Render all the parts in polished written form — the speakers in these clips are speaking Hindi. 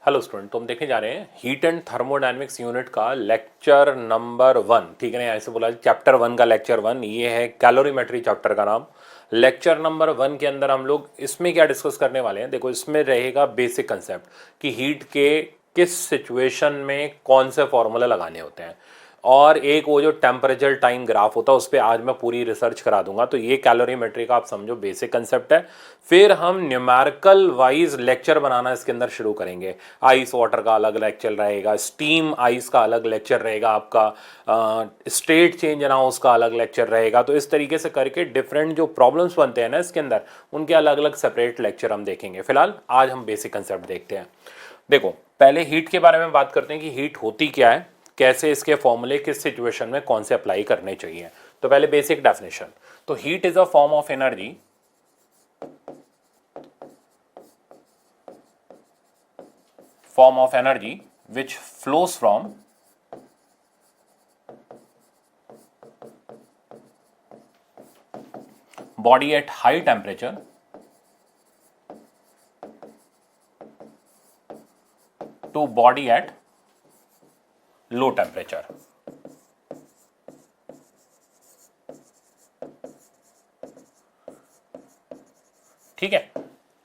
हेलो स्टूडेंट, तो हम देखने जा रहे हैं हीट एंड थर्मोडायनेमिक्स यूनिट का लेक्चर नंबर 1। ठीक है ना, ऐसे बोला चैप्टर 1 का लेक्चर 1, ये है कैलोरीमेट्री चैप्टर का नाम। लेक्चर नंबर 1 के अंदर हम लोग इसमें क्या डिस्कस करने वाले हैं, देखो इसमें रहेगा बेसिक कंसेप्ट कि हीट के किस सिचुएशन में कौन से फॉर्मूला लगाने होते हैं, और एक वो जो टेम्परेचर टाइम ग्राफ होता है उस पर आज मैं पूरी रिसर्च करा दूंगा। तो ये कैलोरीमेट्री का आप समझो बेसिक कंसेप्ट है। फिर हम न्यूमेरिकल वाइज लेक्चर बनाना इसके अंदर शुरू करेंगे। आइस वाटर का अलग लेक्चर रहेगा, स्टीम आइस का अलग लेक्चर रहेगा, आपका स्टेट चेंज ना उसका अलग लेक्चर रहेगा। तो इस तरीके से करके डिफरेंट जो प्रॉब्लम्स बनते हैं ना इसके अंदर, उनके अलग अलग सेपरेट लेक्चर हम देखेंगे। फिलहाल आज हम बेसिक कंसेप्ट देखते हैं। देखो पहले हीट के बारे में बात करते हैं कि हीट होती क्या है, कैसे इसके फॉर्मूले किस सिचुएशन में कौन से अप्लाई करने चाहिए। तो पहले बेसिक डेफिनेशन, तो heat is a form of energy which flows from body at high temperature to body at low temperature। ठीक है,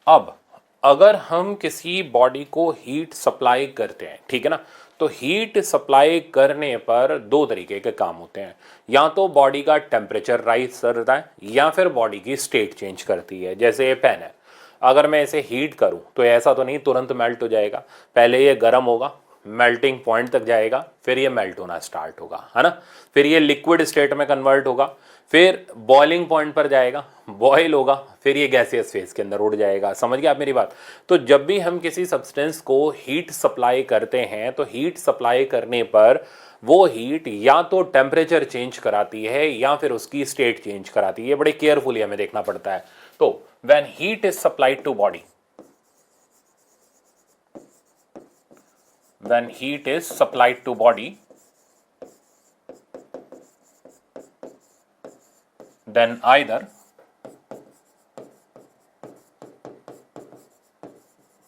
अब अगर हम किसी बॉडी को हीट सप्लाई करते हैं, ठीक है ना, तो हीट सप्लाई करने पर दो तरीके के काम होते हैं। या तो बॉडी का टेम्परेचर राइज करता है या फिर बॉडी की स्टेट चेंज करती है। जैसे ये पेन है, अगर मैं इसे हीट करूं तो ऐसा तो नहीं तुरंत मेल्ट हो जाएगा, पहले ये गर्म होगा, मेल्टिंग पॉइंट तक जाएगा, फिर ये मेल्ट होना स्टार्ट होगा, है ना। फिर ये लिक्विड स्टेट में कन्वर्ट होगा, फिर बॉइलिंग पॉइंट पर जाएगा, बॉयल होगा, फिर ये गैसियस फेज के अंदर उड़ जाएगा। समझ गए आप मेरी बात। तो जब भी हम किसी सब्सटेंस को हीट सप्लाई करते हैं तो हीट सप्लाई करने पर वो हीट या तो टेम्परेचर चेंज कराती है या फिर उसकी स्टेट चेंज कराती है। बड़े केयरफुली हमें देखना पड़ता है। तो when heat is supplied to body, when heat is supplied to body, then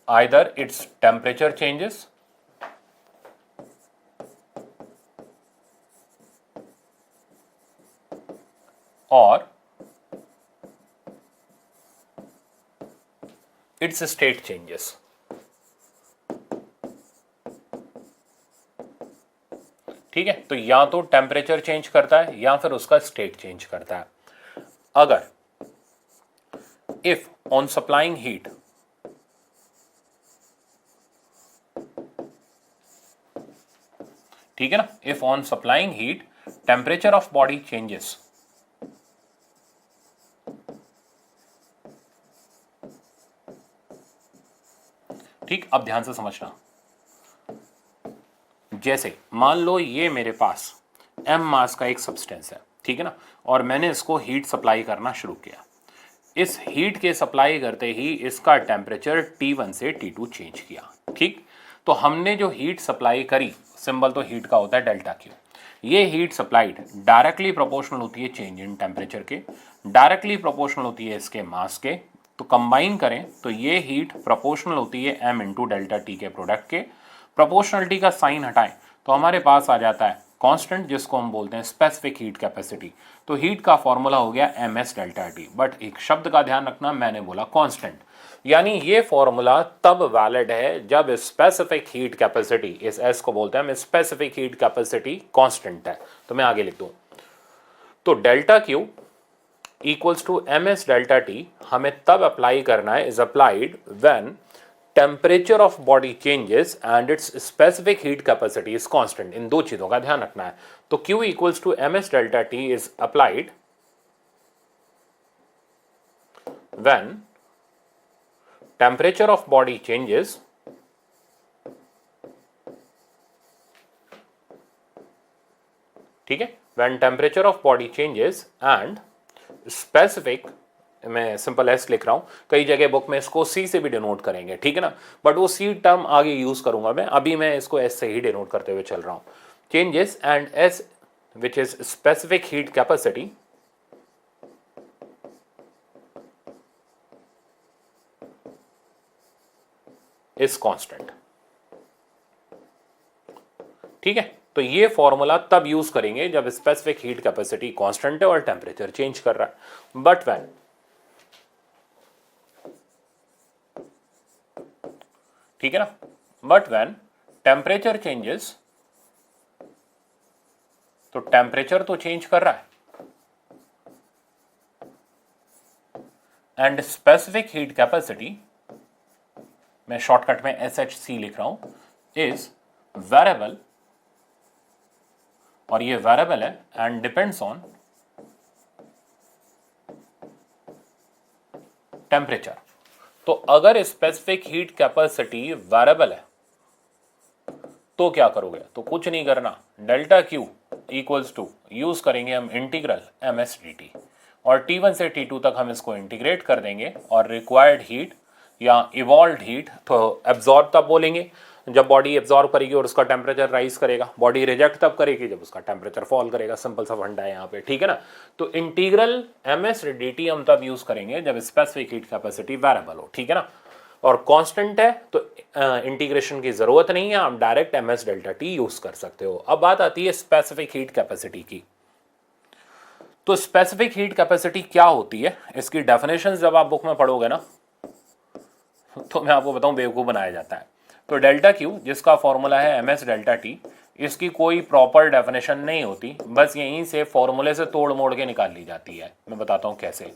either its temperature changes or its state changes। ठीक है, तो या तो टेम्परेचर चेंज करता है या फिर उसका स्टेट चेंज करता है। अगर इफ ऑन सप्लाइंग हीट, ठीक है ना, if on supplying heat temperature of body changes, ठीक, अब ध्यान से समझना। जैसे मान लो ये मेरे पास m मास का एक सब्सटेंस है, ठीक है ना, और मैंने इसको हीट सप्लाई करना शुरू किया। इस हीट के सप्लाई करते ही इसका टेम्परेचर T1 से T2 चेंज किया। ठीक, तो हमने जो हीट सप्लाई करी, सिंबल तो हीट का होता है डेल्टा क्यू, ये हीट सप्लाइड डायरेक्टली प्रोपोर्शनल होती है चेंज इन टेम्परेचर के, डायरेक्टली प्रोपोर्शनल होती है इसके मास के। तो कंबाइन करें तो ये हीट प्रोपोर्शनल होती है m इंटू डेल्टा टी के प्रोडक्ट के। प्रोपोर्शनलिटी का साइन हटाएं तो हमारे पास आ जाता है कांस्टेंट, जिसको हम बोलते हैं स्पेसिफिक हीट कैपेसिटी। तो हीट का फॉर्मूला हो गया ms डेल्टा टी, बट एक शब्द का ध्यान रखना, मैंने बोला कांस्टेंट, यानी ये फॉर्मूला तब वैलिड है जब स्पेसिफिक हीट कैपेसिटी, इस s को बोलते हैं हम स्पेसिफिक हीट कैपेसिटी, कांस्टेंट है। तो मैं आगे लिख दूं, तो delta Q equals to ms delta T हमें तब अप्लाई करना है, is applied when temperature of body changes and its specific heat capacity is constant. इन दो चीजों का ध्यान रखना है। तो Q equals to ms delta T is applied when temperature of body changes ठीक है, when temperature of body changes and specific, मैं सिंपल एस लिख रहा हूं, कई जगह बुक में इसको सी से भी डिनोट करेंगे, ठीक है ना, बट वो सी टर्म आगे यूज करूंगा मैं, अभी मैं इसको एस से ही डिनोट करते हुए चल रहा हूं। Changes and S which is specific heat capacity is constant. ठीक है, तो ये फॉर्मूला तब यूज करेंगे जब स्पेसिफिक हीट कैपेसिटी कांस्टेंट है और टेम्परेचर चेंज कर रहा है। बट व्हेन, ठीक है ना, बट व्हेन टेम्परेचर चेंजेस, तो टेम्परेचर तो चेंज कर रहा है एंड स्पेसिफिक हीट कैपेसिटी, मैं शॉर्टकट में SHC लिख रहा हूं, इज वेरिएबल, और ये वेरिएबल है एंड डिपेंड्स ऑन टेम्परेचर। तो अगर स्पेसिफिक हीट कैपेसिटी वेरिएबल है तो क्या करोगे, तो कुछ नहीं करना, delta Q equals to use करेंगे हम इंटीग्रल MSdt, और T1 से T2 तक हम इसको इंटीग्रेट कर देंगे, और रिक्वायर्ड हीट या इवॉल्व्ड हीट तो एब्जॉर्ब तब बोलेंगे जब बॉडी एब्जॉर्ब करेगी और उसका टेम्परेचर राइज करेगा, बॉडी रिजेक्ट तब करेगी जब उसका टेम्परेचर फॉल करेगा। सिंपल सा फंडा है यहाँ पे, ठीक है ना। तो इंटीग्रल MSdt हम तब यूज करेंगे जब स्पेसिफिक हीट कैपेसिटी वेरिएबल हो, ठीक है ना, और कांस्टेंट है तो इंटीग्रेशन की जरूरत नहीं है, आप direct MS delta T use कर सकते हो। अब बात आती है स्पेसिफिक हीट कैपेसिटी की। तो स्पेसिफिक हीट कैपेसिटी क्या होती है, इसकी डेफिनेशन जब आप बुक में पढ़ोगे ना, तो मैं आपको बताऊं बेवकूफ बनाया जाता है। तो डेल्टा Q जिसका फॉर्मूला है MS डेल्टा T, इसकी कोई प्रॉपर डेफिनेशन नहीं होती, बस यहीं से फॉर्मूले से तोड़ मोड़ के निकाल ली जाती है। मैं बताता हूँ कैसे।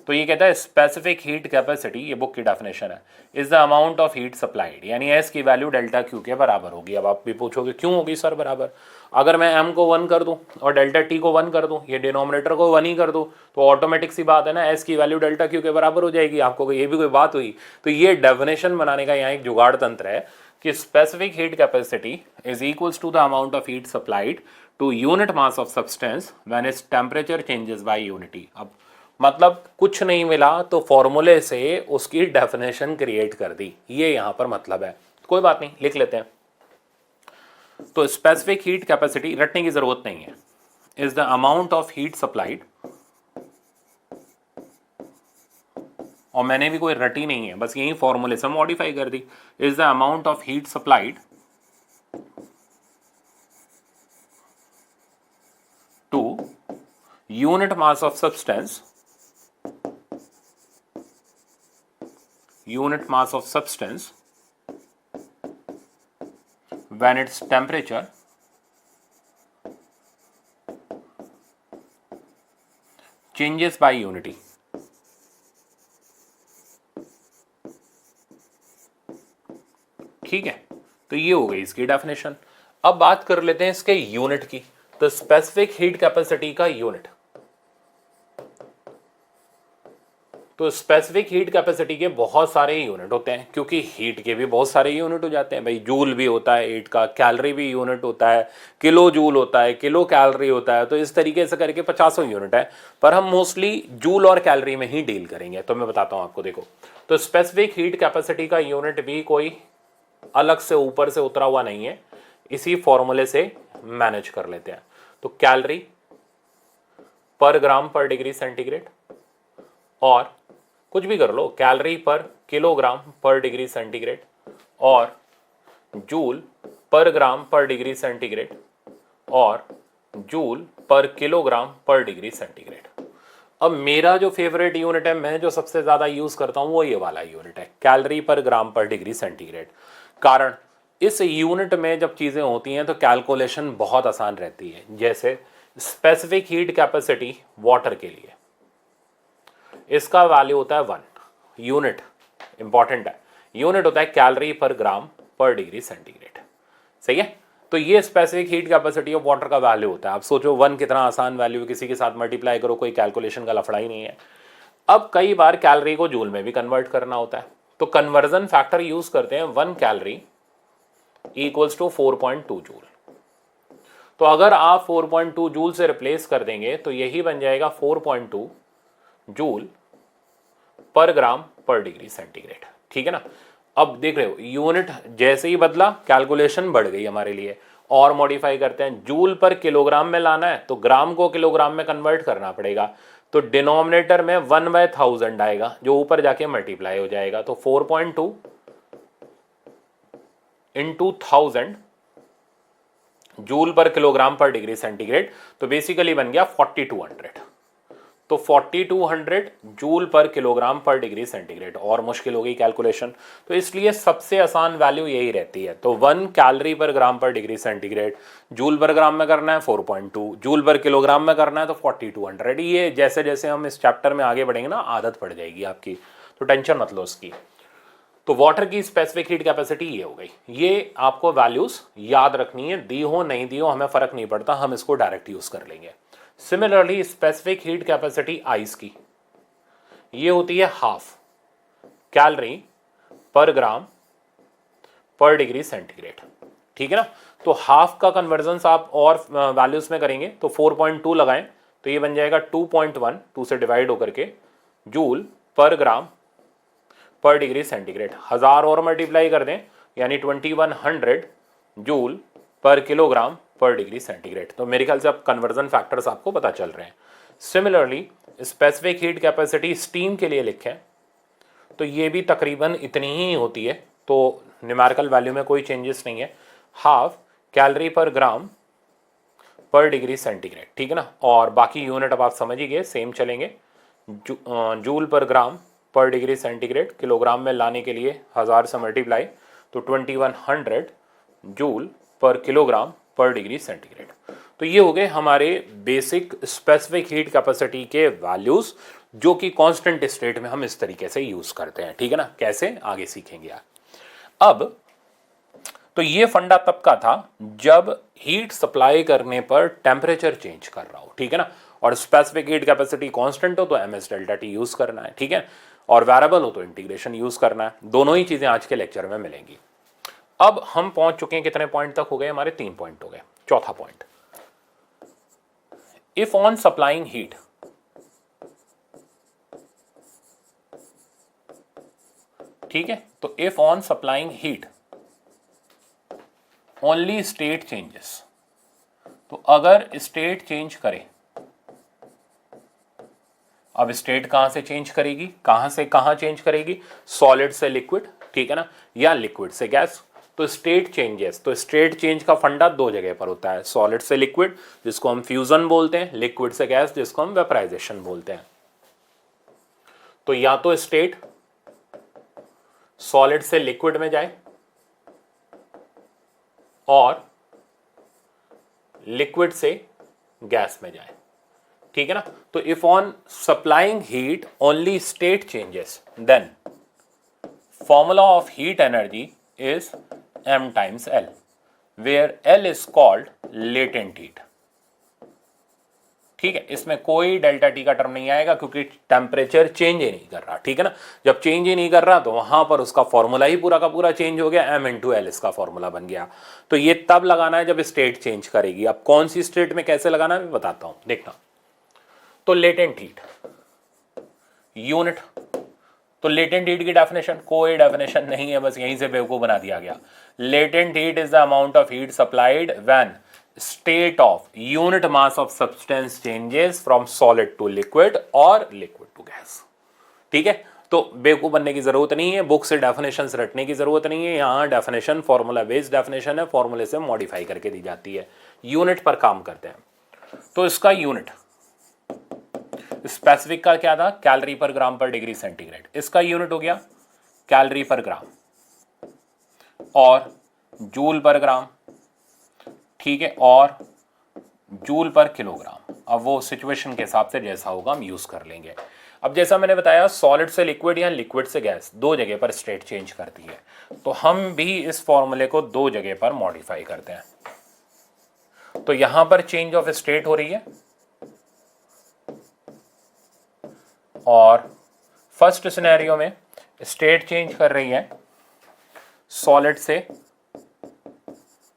तो ये कहता है स्पेसिफिक हीट कैपेसिटी, ये बुक की डेफिनेशन है, is the amount of heat supplied, यानी S की वैल्यू डेल्टा Q के बराबर होगी। अब आप भी पूछोगे क्यों होगी सर बराबर, अगर मैं M को 1 कर दूं और डेल्टा T को 1 कर दूं, ये डिनोमिनेटर को 1 ही कर दूं, तो ऑटोमेटिक सी बात है ना, S की वैल्यू डेल्टा Q के बराबर हो जाएगी। आपको ये भी कोई बात हुई। तो ये डेफिनेशन बनाने का यहाँ एक जुगाड़ तंत्र है कि specific heat capacity is equals to the amount of heat supplied to unit mass of substance when its temperature changes by unity. अब मतलब कुछ नहीं मिला तो फॉर्मूले से उसकी डेफिनेशन क्रिएट कर दी, ये यहां पर मतलब है। कोई बात नहीं, लिख लेते हैं। तो स्पेसिफिक हीट कैपेसिटी रटने की जरूरत नहीं है, is the amount of heat supplied, और मैंने भी कोई रटी नहीं है, बस यही फॉर्मूले से मॉडिफाई कर दी, is the amount of heat supplied to unit mass of substance, unit mass of substance when its temperature changes by unity। ठीक है, तो ये हो गई इसकी डेफिनेशन। अब बात कर लेते हैं इसके यूनिट की। तो स्पेसिफिक हीट कैपेसिटी का यूनिट, तो स्पेसिफिक हीट कैपेसिटी के बहुत सारे यूनिट होते हैं, क्योंकि हीट के भी बहुत सारे यूनिट हो जाते हैं भाई। जूल भी होता है हीट का, कैलोरी भी यूनिट होता है, किलो जूल होता है, किलो कैलोरी होता है, तो इस तरीके से करके 50 यूनिट है, पर हम मोस्टली जूल और कैलोरी में ही डील करेंगे। तो मैं बताता हूं आपको, देखो, तो स्पेसिफिक हीट कैपेसिटी का यूनिट भी कोई अलग से ऊपर से उतरा हुआ नहीं है, इसी फॉर्मूले से मैनेज कर लेते हैं। तो कैलोरी पर ग्राम पर डिग्री सेंटीग्रेड, और कुछ भी कर लो, कैलोरी पर किलोग्राम पर डिग्री सेंटीग्रेड, और जूल पर ग्राम पर डिग्री सेंटीग्रेड, और जूल पर किलोग्राम पर डिग्री सेंटीग्रेड। अब मेरा जो फेवरेट यूनिट है, मैं जो सबसे ज्यादा यूज करता हूं, वो ये वाला यूनिट है, कैलोरी पर ग्राम पर डिग्री सेंटीग्रेड। कारण इस यूनिट में जब चीजें होती हैं तो कैलकुलेशन बहुत आसान रहती है। जैसे स्पेसिफिक हीट कैपेसिटी वाटर के लिए इसका वैल्यू होता है 1, यूनिट इंपॉर्टेंट है, यूनिट होता है कैलोरी पर ग्राम पर डिग्री सेंटीग्रेड। सही है, तो ये specific heat capacity of water का वैल्यू होता है। आप सोचो 1 कितना आसान वैल्यू, किसी के साथ मल्टीप्लाई करो, कोई कैलकुलेशन का लफड़ा ही नहीं है। अब कई बार कैलोरी को जूल में भी कन्वर्ट करना होता है, तो कन्वर्जन फैक्टर यूज करते हैं 1 कैलोरी इक्वल्स टू 4.2 जूल। तो अगर आप 4.2 जूल से रिप्लेस कर देंगे तो यही बन जाएगा 4.2 जूल पर ग्राम पर डिग्री सेंटीग्रेड। ठीक है ना। अब देख रहे हो यूनिट जैसे ही बदला कैलकुलेशन बढ़ गई हमारे लिए, और मॉडिफाई करते हैं, जूल पर किलोग्राम में लाना है तो ग्राम को किलोग्राम में कन्वर्ट करना पड़ेगा। तो डिनोमिनेटर में 1/1000 आएगा जो ऊपर जाके मल्टीप्लाई हो जाएगा। तो 4.2 into 1000 जूल पर किलोग्राम पर डिग्री सेंटीग्रेड, तो बेसिकली बन गया 4200। तो 4200 जूल पर किलोग्राम पर डिग्री सेंटीग्रेड, और मुश्किल हो गई कैलकुलेशन, तो इसलिए सबसे आसान वैल्यू यही रहती है। तो 1 कैलोरी पर ग्राम पर डिग्री सेंटीग्रेड, जूल पर ग्राम में करना है 4.2, जूल पर किलोग्राम में करना है तो 4200। ये जैसे जैसे हम इस चैप्टर में आगे बढ़ेंगे ना आदत पड़ जाएगी आपकी, तो टेंशन मत लो उसकी। तो वाटर की स्पेसिफिक हीट कैपेसिटी ये हो गई। ये आपको वैल्यूज याद रखनी है, दी हो नहीं दी हो हमें फर्क नहीं पड़ता, हम इसको डायरेक्ट यूज कर लेंगे। Similarly specific heat capacity ice की ये होती है हाफ कैलोरी पर ग्राम पर डिग्री सेंटीग्रेड, ठीक है ना। तो हाफ का कन्वर्जन आप और वैल्यूज में करेंगे तो 4.2 लगाएं तो ये बन जाएगा 2.1, 2 से डिवाइड होकर के जूल पर ग्राम पर डिग्री सेंटीग्रेड। 1000 और मल्टीप्लाई कर दें यानी 2100 जूल पर किलोग्राम पर डिग्री सेंटीग्रेड। तो मेरे ख्याल से अब कन्वर्जन फैक्टर्स आपको पता चल रहे हैं। Similarly specific heat capacity steam के लिए लिखें तो ये भी तकरीबन इतनी ही होती है, तो न्यूमेरिकल वैल्यू में कोई चेंजेस नहीं है, हाफ कैलोरी पर ग्राम पर डिग्री सेंटीग्रेड, ठीक है ना। और बाकी यूनिट अब आप समझ ही गए, सेम चलेंगे। जूल पर ग्राम पर डिग्री सेंटीग्रेड, किलोग्राम में लाने के लिए 1000 से मल्टीप्लाई तो 2100 जूल पर किलोग्राम पर डिग्री सेंटीग्रेड। तो ये हो गए हमारे बेसिक स्पेसिफिक हीट कैपेसिटी के वैल्यूज, जो कि कांस्टेंट स्टेट में हम इस तरीके से यूज करते हैं, ठीक है ना। कैसे आगे सीखेंगे आप। अब तो ये फंडा तब का था जब हीट सप्लाई करने पर टेम्परेचर चेंज कर रहा हो, ठीक है ना, और स्पेसिफिक हीट कैपेसिटी कांस्टेंट हो तो एमएस डेल्टा टी यूज करना है, ठीक है, और वेरिएबल हो तो इंटीग्रेशन यूज करना है। दोनों ही चीजें आज के लेक्चर में मिलेंगी। अब हम पहुंच चुके हैं कितने पॉइंट तक हो गए हमारे, 3 पॉइंट हो गए। चौथा point, if on supplying heat, ठीक है, तो if on supplying heat only state changes, तो अगर स्टेट चेंज करे, अब स्टेट कहां से चेंज करेगी, कहां से कहां चेंज करेगी, सॉलिड से लिक्विड, ठीक है ना, या लिक्विड से गैस। तो स्टेट चेंजेस, तो स्टेट चेंज का फंडा 2 जगह पर होता है, सॉलिड से लिक्विड जिसको हम फ्यूजन बोलते हैं, लिक्विड से गैस जिसको हम वेपराइजेशन बोलते हैं। तो या तो स्टेट सॉलिड से लिक्विड में जाए और लिक्विड से गैस में जाए, ठीक है ना। तो if on supplying heat only state changes then formula of heat energy is m times L, where L is called latent heat, ठीक है। इसमें कोई डेल्टा टी का टर्म नहीं आएगा क्योंकि टेम्परेचर चेंज ही नहीं कर रहा, ठीक है ना। जब चेंज ही नहीं कर रहा तो वहां पर उसका फॉर्मूला ही पूरा का पूरा चेंज हो गया, m इंटू एल इसका फॉर्मूला बन गया। तो ये तब लगाना है जब स्टेट चेंज करेगी। अब कौन सी स्टेट में कैसे लगाना है मैं बताता हूं, देखना। तो लेटेंट हीट यूनिट, तो लेटेंट हीट की डेफिनेशन कोई डेफिनेशन नहीं है, बस यहीं से बेवकूफ बना दिया गया। Latent heat is the amount of heat supplied when state of unit mass of substance changes from solid to liquid और लिक्विड टू गैस, ठीक है। तो बेवकूफ बनने की जरूरत नहीं है, बुक से डेफिनेशन रटने की जरूरत नहीं है। यहाँ डेफिनेशन फॉर्मूला बेस्ड डेफिनेशन है, फॉर्मूले से मॉडिफाई करके दी जाती है, यूनिट पर काम करते हैं। तो इसका यूनिट स्पेसिफिक का क्या था, कैलोरी पर ग्राम पर डिग्री सेंटीग्रेड, इसका यूनिट हो गया कैलोरी पर ग्राम और जूल पर ग्राम, ठीक है, और जूल पर किलोग्राम। अब वो सिचुएशन के हिसाब से जैसा होगा हम यूज कर लेंगे। अब जैसा मैंने बताया सॉलिड से लिक्विड या लिक्विड से गैस 2 जगह पर स्टेट चेंज करती है, तो हम भी इस फॉर्मूले को 2 जगह पर मॉडिफाई करते हैं। तो यहां पर चेंज ऑफ स्टेट हो रही है और फर्स्ट सिनेरियो में स्टेट चेंज कर रही है सॉलिड से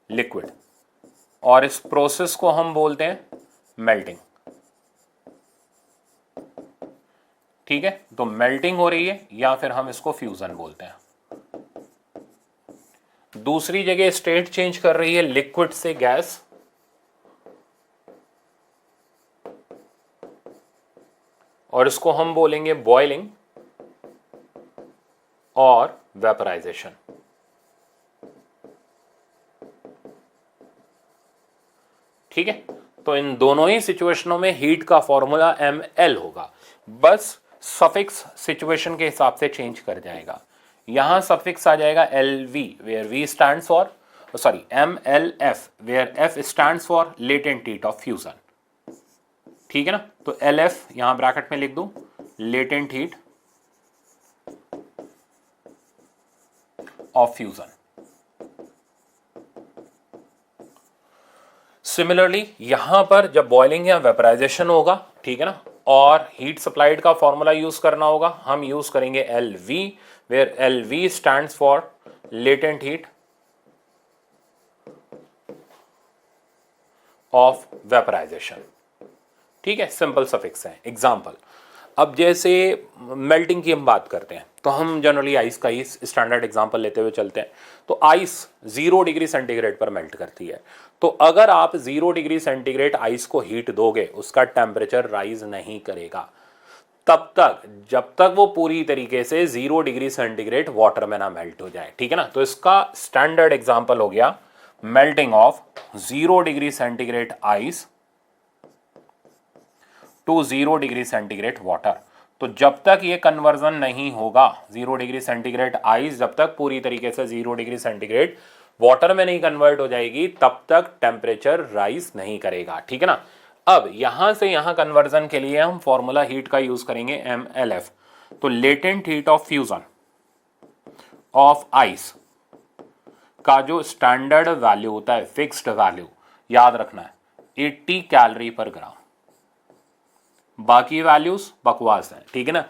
लिक्विड, और इस प्रोसेस को हम बोलते हैं मेल्टिंग, ठीक है। तो मेल्टिंग हो रही है या फिर हम इसको फ्यूजन बोलते हैं। दूसरी जगह स्टेट चेंज कर रही है लिक्विड से गैस, और इसको हम बोलेंगे बॉइलिंग और वेपराइजेशन। ठीक है। तो इन दोनों ही सिचुएशनों में हीट का फॉर्मूला ml होगा, बस सफिक्स सिचुएशन के हिसाब से चेंज कर जाएगा। यहां सफिक्स आ जाएगा LV where V stands for MLF where F stands for latent heat of fusion, ठीक है ना। तो LF यहां ब्रैकेट में लिख दूं, latent heat of fusion. Similarly यहां पर जब बॉइलिंग या वेपराइजेशन होगा, ठीक है ना, और हीट सप्लाइड का फॉर्मूला यूज करना होगा, हम यूज करेंगे LV where LV stands for latent heat of vaporisation, ठीक है। सिंपल सफिक्स है। एग्जाम्पल, अब जैसे मेल्टिंग की हम बात करते हैं तो हम जनरली आइस का ही स्टैंडर्ड एग्जांपल लेते हुए चलते हैं। तो आइस 0 डिग्री सेंटीग्रेड पर मेल्ट करती है। तो अगर आप 0 डिग्री सेंटीग्रेड आइस को हीट दोगे, उसका टेम्परेचर राइज नहीं करेगा तब तक जब तक वो पूरी तरीके से 0 डिग्री सेंटीग्रेड वाटर में ना मेल्ट हो जाए, ठीक है ना। तो इसका स्टैंडर्ड एग्जांपल हो गया melting of 0 degree centigrade ice to 0 degree centigrade water. तो जब तक ये कन्वर्जन नहीं होगा 0 डिग्री सेंटीग्रेड आइस जब तक पूरी तरीके से 0 डिग्री सेंटीग्रेड वाटर में नहीं कन्वर्ट हो जाएगी तब तक टेम्परेचर राइज नहीं करेगा, ठीक है ना। अब यहां से यहां कन्वर्जन के लिए हम फॉर्मूला हीट का यूज करेंगे MLF। तो latent heat of fusion of ice का जो स्टैंडर्ड वैल्यू होता है, फिक्स्ड वैल्यू याद रखना है 80 कैलोरी पर ग्राम। बाकी वैल्यूज बकवास हैं, ठीक है ना।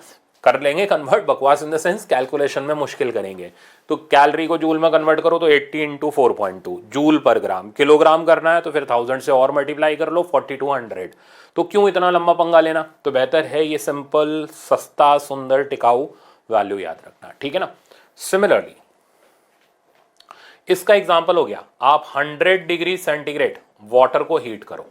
कर लेंगे कन्वर्ट, बकवास इन द सेंस कैलकुलेशन में मुश्किल करेंगे। तो कैलोरी को जूल में कन्वर्ट करो तो 80 इंटू 4.2 जूल पर ग्राम। किलोग्राम करना है तो फिर 1000 से और मल्टीप्लाई कर लो 4200। तो क्यों इतना लंबा पंगा लेना, तो बेहतर है ये सिंपल, सस्ता, सुंदर, टिकाऊ वैल्यू याद रखना, ठीक है ना। सिमिलरली इसका एग्जाम्पल हो गया, आप 100 डिग्री सेंटीग्रेड वाटर को हीट करो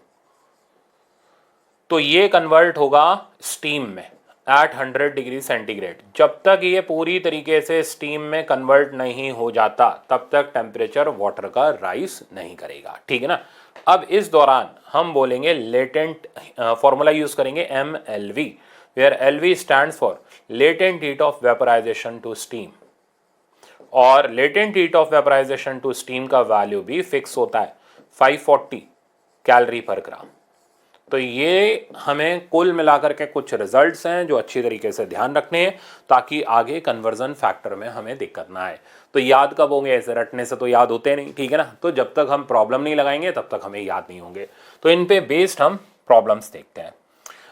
तो ये कन्वर्ट होगा स्टीम में एट 100 डिग्री सेंटीग्रेड। जब तक ये पूरी तरीके से स्टीम में कन्वर्ट नहीं हो जाता तब तक टेम्परेचर वाटर का राइज नहीं करेगा, ठीक है ना। अब इस दौरान हम बोलेंगे लेटेंट, फॉर्मूला यूज करेंगे MLV where LV stands for latent heat of vaporisation to steam. और latent heat of vaporisation to steam का वैल्यू भी फिक्स होता है 540 कैलोरी पर ग्राम। तो ये हमें कुल मिलाकर के कुछ रिजल्ट्स हैं जो अच्छी तरीके से ध्यान रखने हैं ताकि आगे कन्वर्जन फैक्टर में हमें दिक्कत ना आए। तो याद कब होंगे, ऐसे रटने से तो याद होते नहीं, ठीक है ना। तो जब तक हम प्रॉब्लम नहीं लगाएंगे तब तक हमें याद नहीं होंगे। तो इन पे बेस्ड हम प्रॉब्लम्स देखते हैं।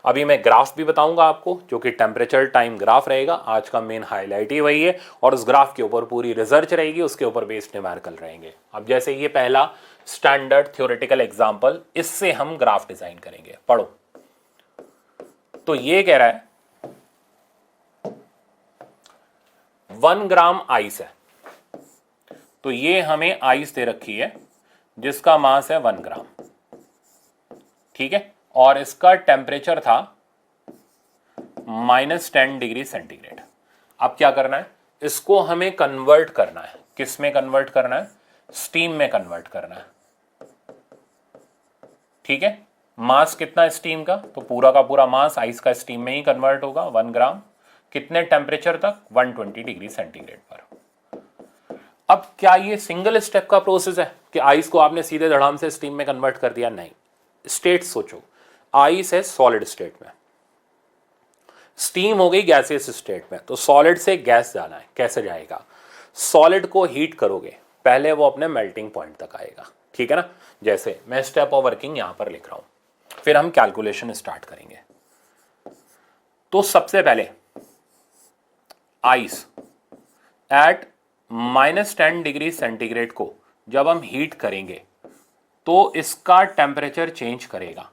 अभी मैं ग्राफ भी बताऊंगा आपको जो कि टेम्परेचर टाइम ग्राफ रहेगा। आज का मेन हाईलाइट ही वही है और उस ग्राफ के ऊपर पूरी रिसर्च रहेगी, उसके ऊपर बेस्ड न्यूमेरिकल रहेंगे। अब जैसे ये पहला स्टैंडर्ड थ्योरेटिकल एग्जांपल, इससे हम ग्राफ डिजाइन करेंगे, पढ़ो। तो ये कह रहा है 1 ग्राम आइस है। तो ये हमें आइस दे रखी है जिसका मास है 1 ग्राम, ठीक है। और इसका टेम्परेचर था -10 डिग्री सेंटीग्रेड। अब क्या करना है, इसको हमें कन्वर्ट करना है। किस में कन्वर्ट करना है, स्टीम में कन्वर्ट करना है, ठीक है। मास कितना स्टीम का, तो पूरा का पूरा मास आइस का स्टीम में ही कन्वर्ट होगा 1 ग्राम। कितने टेम्परेचर तक, 120 डिग्री सेंटीग्रेड पर। अब क्या ये सिंगल स्टेप का प्रोसेस है कि आइस को आपने सीधे धड़ाम से स्टीम में कन्वर्ट कर दिया, नहीं। स्टेट सोचो, आइस है सॉलिड स्टेट में, स्टीम हो गई गैसियस स्टेट में, तो सॉलिड से गैस जाना है, कैसे जाएगा, सॉलिड को हीट करोगे, पहले वो अपने मेल्टिंग पॉइंट तक आएगा, ठीक है ना। जैसे मैं स्टेप ऑफ वर्किंग यहां पर लिख रहा हूं, फिर हम कैलकुलेशन स्टार्ट करेंगे। तो सबसे पहले आइस एट -10 डिग्री सेंटीग्रेड को जब हम हीट करेंगे तो इसका टेम्परेचर चेंज करेगा।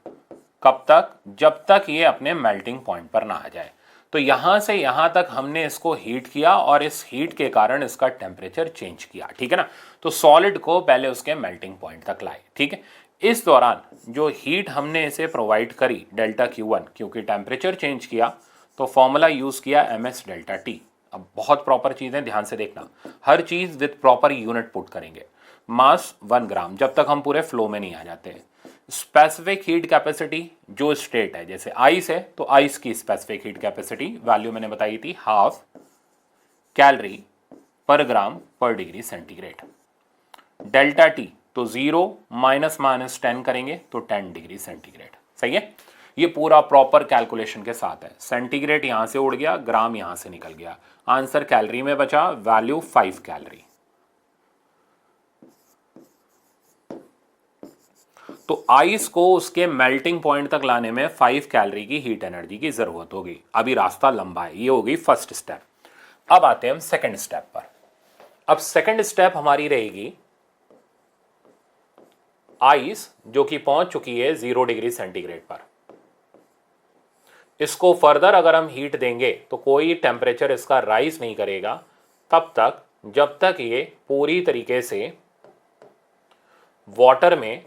कब तक, जब तक ये अपने मेल्टिंग पॉइंट पर ना आ जाए। तो यहां से यहां तक हमने इसको हीट किया और इस हीट के कारण इसका टेम्परेचर चेंज किया, ठीक है ना। तो सॉलिड को पहले उसके मेल्टिंग पॉइंट तक लाए, ठीक है। इस दौरान जो हीट हमने इसे प्रोवाइड करी डेल्टा Q1, क्योंकि टेम्परेचर चेंज किया तो फॉर्मूला यूज किया MS डेल्टा T। अब बहुत प्रॉपर चीजें ध्यान से देखना, हर चीज विद प्रॉपर यूनिट पुट करेंगे। मास 1 ग्राम, जब तक हम पूरे फ्लो में नहीं आ जाते। स्पेसिफिक हीट कैपेसिटी जो स्टेट है, जैसे आइस है तो आइस की स्पेसिफिक हीट कैपेसिटी वैल्यू मैंने बताई थी हाफ कैलोरी पर ग्राम पर डिग्री सेंटीग्रेड। डेल्टा टी तो 0 माइनस माइनस 10 करेंगे तो 10 डिग्री सेंटीग्रेड। सही है, ये पूरा प्रॉपर कैलकुलेशन के साथ है। सेंटीग्रेड यहां से उड़ गया, ग्राम यहां से निकल गया, आंसर कैलोरी में बचा, वैल्यू 5 कैलोरी। तो आइस को उसके मेल्टिंग पॉइंट तक लाने में 5 कैलोरी की हीट एनर्जी की जरूरत होगी। अभी रास्ता लंबा है, ये होगी फर्स्ट स्टेप। अब आते हैं हम सेकंड स्टेप पर। अब सेकंड स्टेप हमारी रहेगी आइस जो कि पहुंच चुकी है 0 डिग्री सेंटीग्रेड पर। इसको फर्दर अगर हम हीट देंगे तो कोई टेम्परेचर इसका राइज नहीं करेगा तब तक जब तक ये पूरी तरीके से वाटर में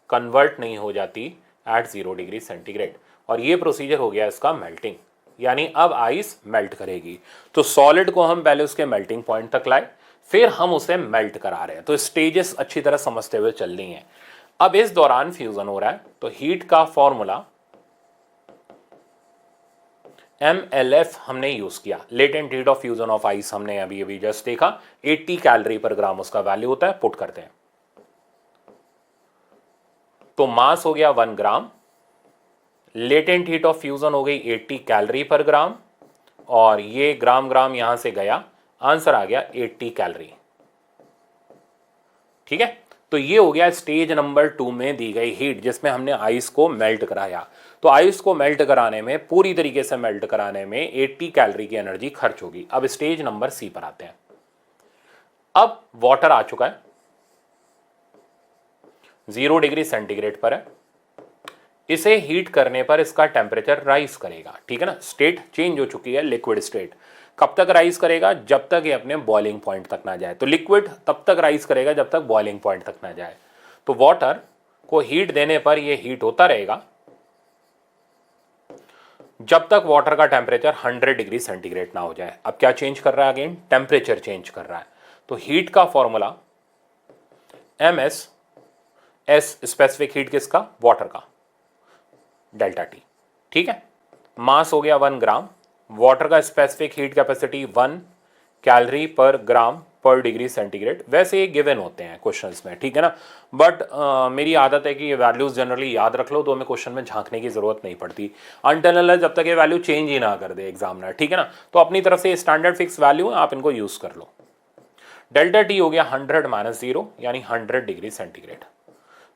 कन्वर्ट नहीं हो जाती एट 0 डिग्री सेंटीग्रेड। और ये प्रोसीजर हो गया इसका मेल्टिंग, यानी अब आइस मेल्ट करेगी। तो सॉलिड को हम पहले उसके मेल्टिंग पॉइंट तक लाए, फिर हम उसे मेल्ट करा रहे हैं। तो स्टेजेस अच्छी तरह समझते हुए चल रही हैं। अब इस दौरान फ्यूजन हो रहा है, तो हीट का फॉर्मूला MLF हमने यूज किया, latent heat of fusion of ice, हमने अभी अभी जस्ट देखा 80 कैलोरी पर ग्राम उसका वैल्यू होता है। पुट करते हैं तो मास हो गया 1 ग्राम, लेटेंट हीट ऑफ फ्यूजन हो गई 80 कैलोरी पर ग्राम, और ये ग्राम ग्राम यहां से गया, आंसर आ गया 80 कैलोरी। ठीक है, तो ये हो गया स्टेज नंबर 2 में दी गई हीट, जिसमें हमने आइस को मेल्ट कराया। तो आइस को मेल्ट कराने में, पूरी तरीके से मेल्ट कराने में 80 कैलोरी की एनर्जी खर्च होगी। अब स्टेज नंबर सी पर आते हैं। अब वाटर आ चुका है, 0 डिग्री सेंटीग्रेड पर है। इसे हीट करने पर इसका टेम्परेचर राइज करेगा। ठीक है ना, स्टेट चेंज हो चुकी है, लिक्विड स्टेट। कब तक राइज करेगा? जब तक ये अपने बॉइलिंग पॉइंट तक ना जाए। तो लिक्विड तब तक राइज करेगा जब तक बॉइलिंग पॉइंट तक ना जाए। तो वाटर को हीट देने पर ये हीट होता रहेगा जब तक वाटर का टेम्परेचर 100 डिग्री सेंटीग्रेड ना हो जाए। अब क्या चेंज कर रहा है? अगेन टेम्परेचर चेंज कर रहा है। तो हीट का formula MS, S specific heat किसका? वाटर का, डेल्टा टी। ठीक है, मास हो गया 1 ग्राम, वाटर का स्पेसिफिक हीट कैपेसिटी 1 कैलोरी पर ग्राम पर डिग्री सेंटीग्रेड। वैसे ये गिवन होते हैं क्वेश्चंस में, ठीक है ना, बट मेरी आदत है कि ये वैल्यूज जनरली याद रख लो तो हमें क्वेश्चन में झांकने की जरूरत नहीं पड़ती अनटिल जब तक ये वैल्यू चेंज ही ना कर दे एग्जामिनर। ठीक है ना, तो अपनी तरफ से स्टैंडर्ड फिक्स वैल्यू है, आप इनको यूज कर लो। डेल्टा टी हो गया 100 माइनस 0 यानी 100 डिग्री सेंटीग्रेड।